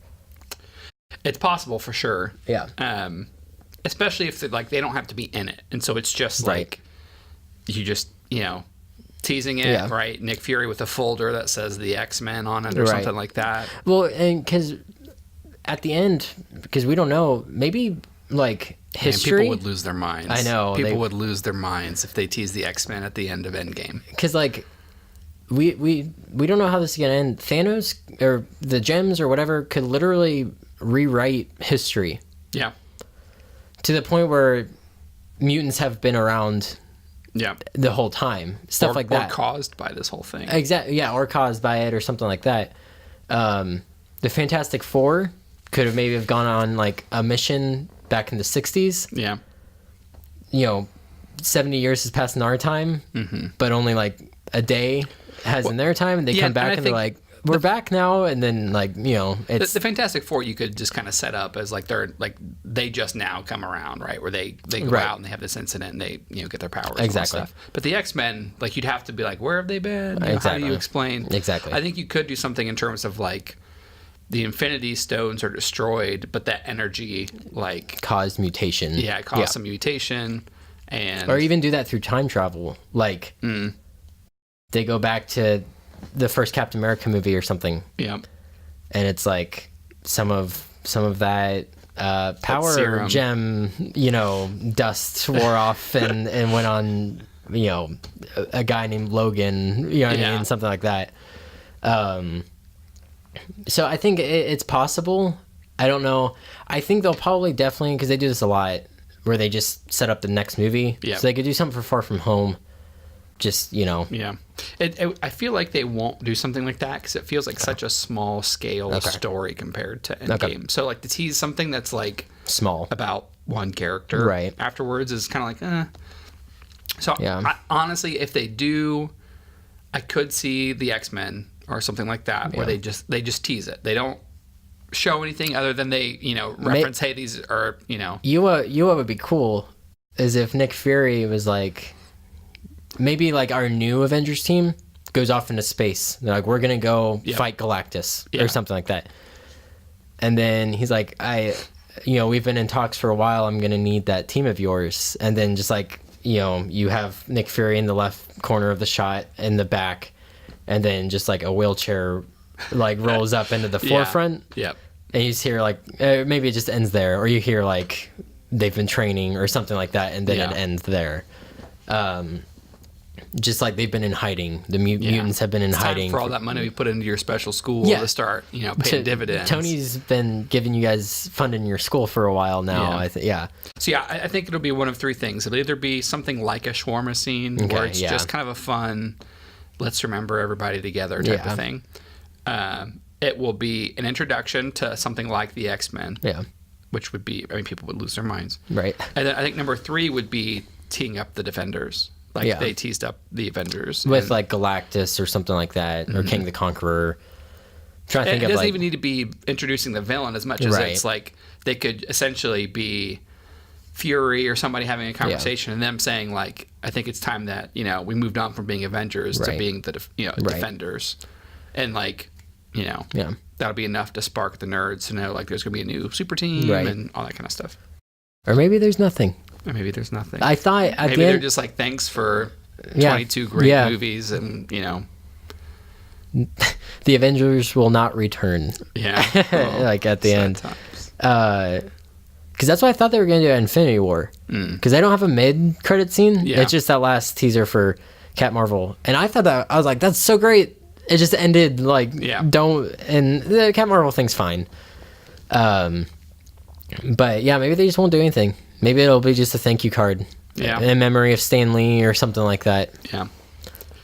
S3: It's possible for sure.
S1: Yeah.
S3: Especially if they don't have to be in it, and so it's just like you just teasing it, right? Nick Fury with a folder that says the X-Men on it or something like that.
S1: Well, and because at the end, because we don't know, maybe like history.
S3: People would lose their minds.
S1: I know.
S3: People would lose their minds if they tease the X-Men at the end of Endgame.
S1: Because like we don't know how this is gonna end. Thanos or the gems or whatever could literally rewrite history.
S3: Yeah.
S1: To the point where mutants have been around.
S3: Yeah,
S1: the whole time, stuff like that,
S3: or caused by this whole thing.
S1: Exactly, yeah, or caused by it, or something like that. The Fantastic Four could have maybe have gone on like a mission back in the '60s.
S3: Yeah,
S1: 70 years has passed in our time, but only like a day has in their time, and they come back and they're like, "We're back now," and then like it's
S3: the Fantastic Four. You could just kind of set up as like they just now come around, right? Where they go out and they have this incident and they get their powers and stuff. But the X-Men, like you'd have to be like, where have they been? How do you explain?
S1: Exactly.
S3: I think you could do something in terms of like the Infinity Stones are destroyed, but that energy like
S1: caused mutation.
S3: Yeah, it caused some mutation,
S1: or even do that through time travel. Like they go back to the first Captain America movie or something.
S3: Yeah.
S1: And it's like some of that power gem, dust wore off and went on, a guy named Logan, what I mean? Something like that. So I think it's possible. I don't know. I think they'll probably definitely, because they do this a lot, where they just set up the next movie.
S3: Yeah.
S1: So they could do something for Far From Home. Just,
S3: Yeah. I feel like they won't do something like that because it feels like such a small scale story compared to Endgame.
S1: Okay.
S3: So like to tease something that's like
S1: small.
S3: about one character
S1: Right.
S3: afterwards is kind of like, eh. So
S1: Yeah.
S3: honestly, if they do, I could see the X-Men or something like that where they just tease it. They don't show anything other than they, reference, hey, these are,
S1: You what would be cool is if Nick Fury was like, maybe like our new Avengers team goes off into space. They're like, we're gonna go fight Galactus or something like that. And then he's like, we've been in talks for a while. I'm gonna need that team of yours. And then just like, you have Nick Fury in the left corner of the shot in the back, and then just like a wheelchair like rolls up into the forefront.
S3: Yep.
S1: And you just hear like, maybe it just ends there, or you hear like they've been training or something like that, and then it ends there. Just like they've been in hiding. The mutants have been in hiding.
S3: Time for all that money we put into your special school to start, paying dividends.
S1: Tony's been giving you guys funding your school for a while now.
S3: So I think it'll be one of three things. It'll either be something like a shawarma scene, where it's just kind of a fun, let's remember everybody together type of thing. It will be an introduction to something like the X-Men.
S1: Yeah.
S3: Which would be, people would lose their minds.
S1: Right.
S3: And then I think number 3 would be teeing up the Defenders. Like they teased up the Avengers
S1: with like Galactus or something like that, or King the Conqueror.
S3: It doesn't even need to be introducing the villain as much as it's like they could essentially be Fury or somebody having a conversation and them saying like, I think it's time that we moved on from being Avengers to being the Defenders, and like that'll be enough to spark the nerds to know like there's gonna be a new super team and all that kind of stuff.
S1: Or maybe there's nothing.
S3: Or maybe there's nothing.
S1: I thought
S3: maybe they're just like, thanks for 22 great movies, and
S1: the Avengers will not return.
S3: Yeah,
S1: like at the end. Because that's what I thought they were going to do at Infinity War. Because they don't have a mid-credit scene.
S3: Yeah.
S1: It's just that last teaser for Cat Marvel, and I thought that I was like, that's so great. It just ended like don't, and the Cat Marvel thing's fine. But yeah, maybe they just won't do anything. Maybe it'll be just a thank you card.
S3: Yeah.
S1: In memory of Stan Lee or something like that.
S3: Yeah.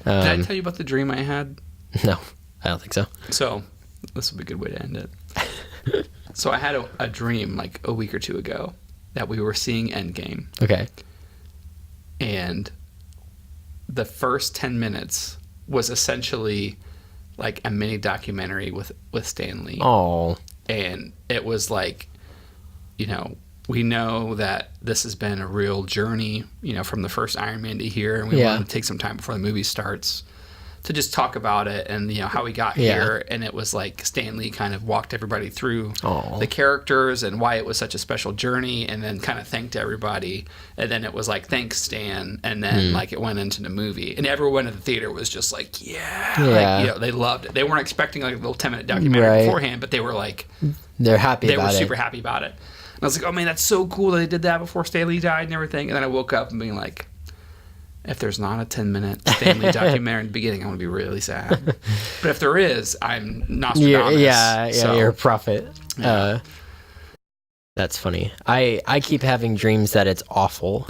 S3: Did I tell you about the dream I had?
S1: No, I don't think so.
S3: So, this will be a good way to end it. So, I had a dream like a week or two ago that we were seeing Endgame.
S1: Okay.
S3: And the first 10 minutes was essentially like a mini documentary with Stan Lee.
S1: Oh.
S3: And it was like, we know that this has been a real journey, from the first Iron Man to here, and we want to take some time before the movie starts to just talk about it and how we got here. And it was like Stan Lee kind of walked everybody through the characters and why it was such a special journey, and then kind of thanked everybody. And then it was like, thanks, Stan. And then like it went into the movie, and everyone at the theater was just like, like, they loved it. They weren't expecting like a little 10-minute documentary beforehand, but they were like,
S1: they're happy.
S3: They were super happy about it. And I was like, oh man, that's so cool that they did that before Stan Lee died and everything. And then I woke up and being like, if there's not a 10-minute Stan Lee documentary in the beginning, I'm going to be really sad. But if there is, I'm Nostradamus.
S1: You're a prophet. Yeah. That's funny. I keep having dreams that it's awful.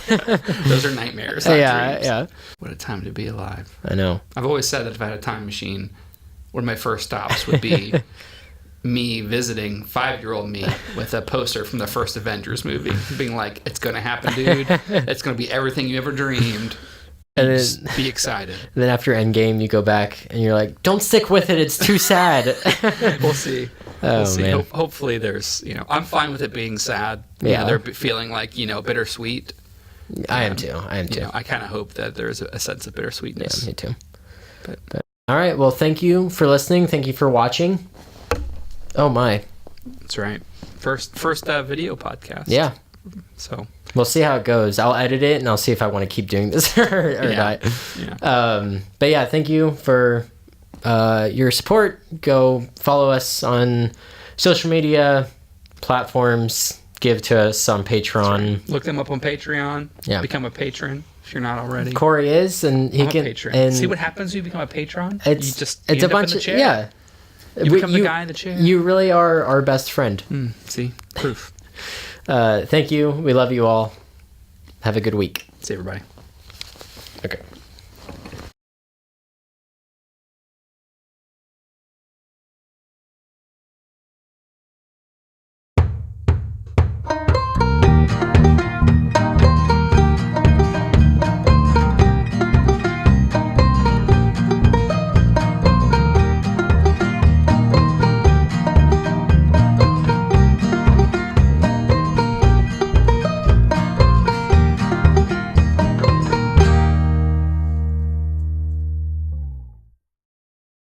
S3: Those are nightmares, not dreams.
S1: Yeah.
S3: What a time to be alive.
S1: I know.
S3: I've always said that if I had a time machine, one of my first stops would be me visiting 5-year-old me with a poster from the first Avengers movie, being like, it's going to happen, dude. It's going to be everything you ever dreamed. And then, just be excited.
S1: And then after Endgame, you go back and you're like, don't stick with it. It's too sad.
S3: We'll see.
S1: We'll see.
S3: Man. Hopefully there's, I'm fine with it being sad.
S1: Yeah.
S3: They're feeling like, bittersweet.
S1: I am too.
S3: I kind of hope that there's a sense of bittersweetness.
S1: Yeah, me too. But all right. Well, thank you for listening. Thank you for watching. Oh my.
S3: That's right. First video podcast.
S1: Yeah.
S3: So
S1: we'll see how it goes. I'll edit it and I'll see if I want to keep doing this or not.
S3: Yeah.
S1: But yeah, thank you for your support. Go follow us on social media platforms. Give to us on Patreon.
S3: Right. Look them up on Patreon.
S1: Yeah.
S3: Become a patron if you're not already.
S1: Corey is, and he can.
S3: And see what happens when you become a patron.
S1: It's a bunch of
S3: yeah. You become the guy in the chair.
S1: You really are our best friend.
S3: See, proof.
S1: Thank you. We love you all. Have a good week.
S3: See everybody.
S1: Okay.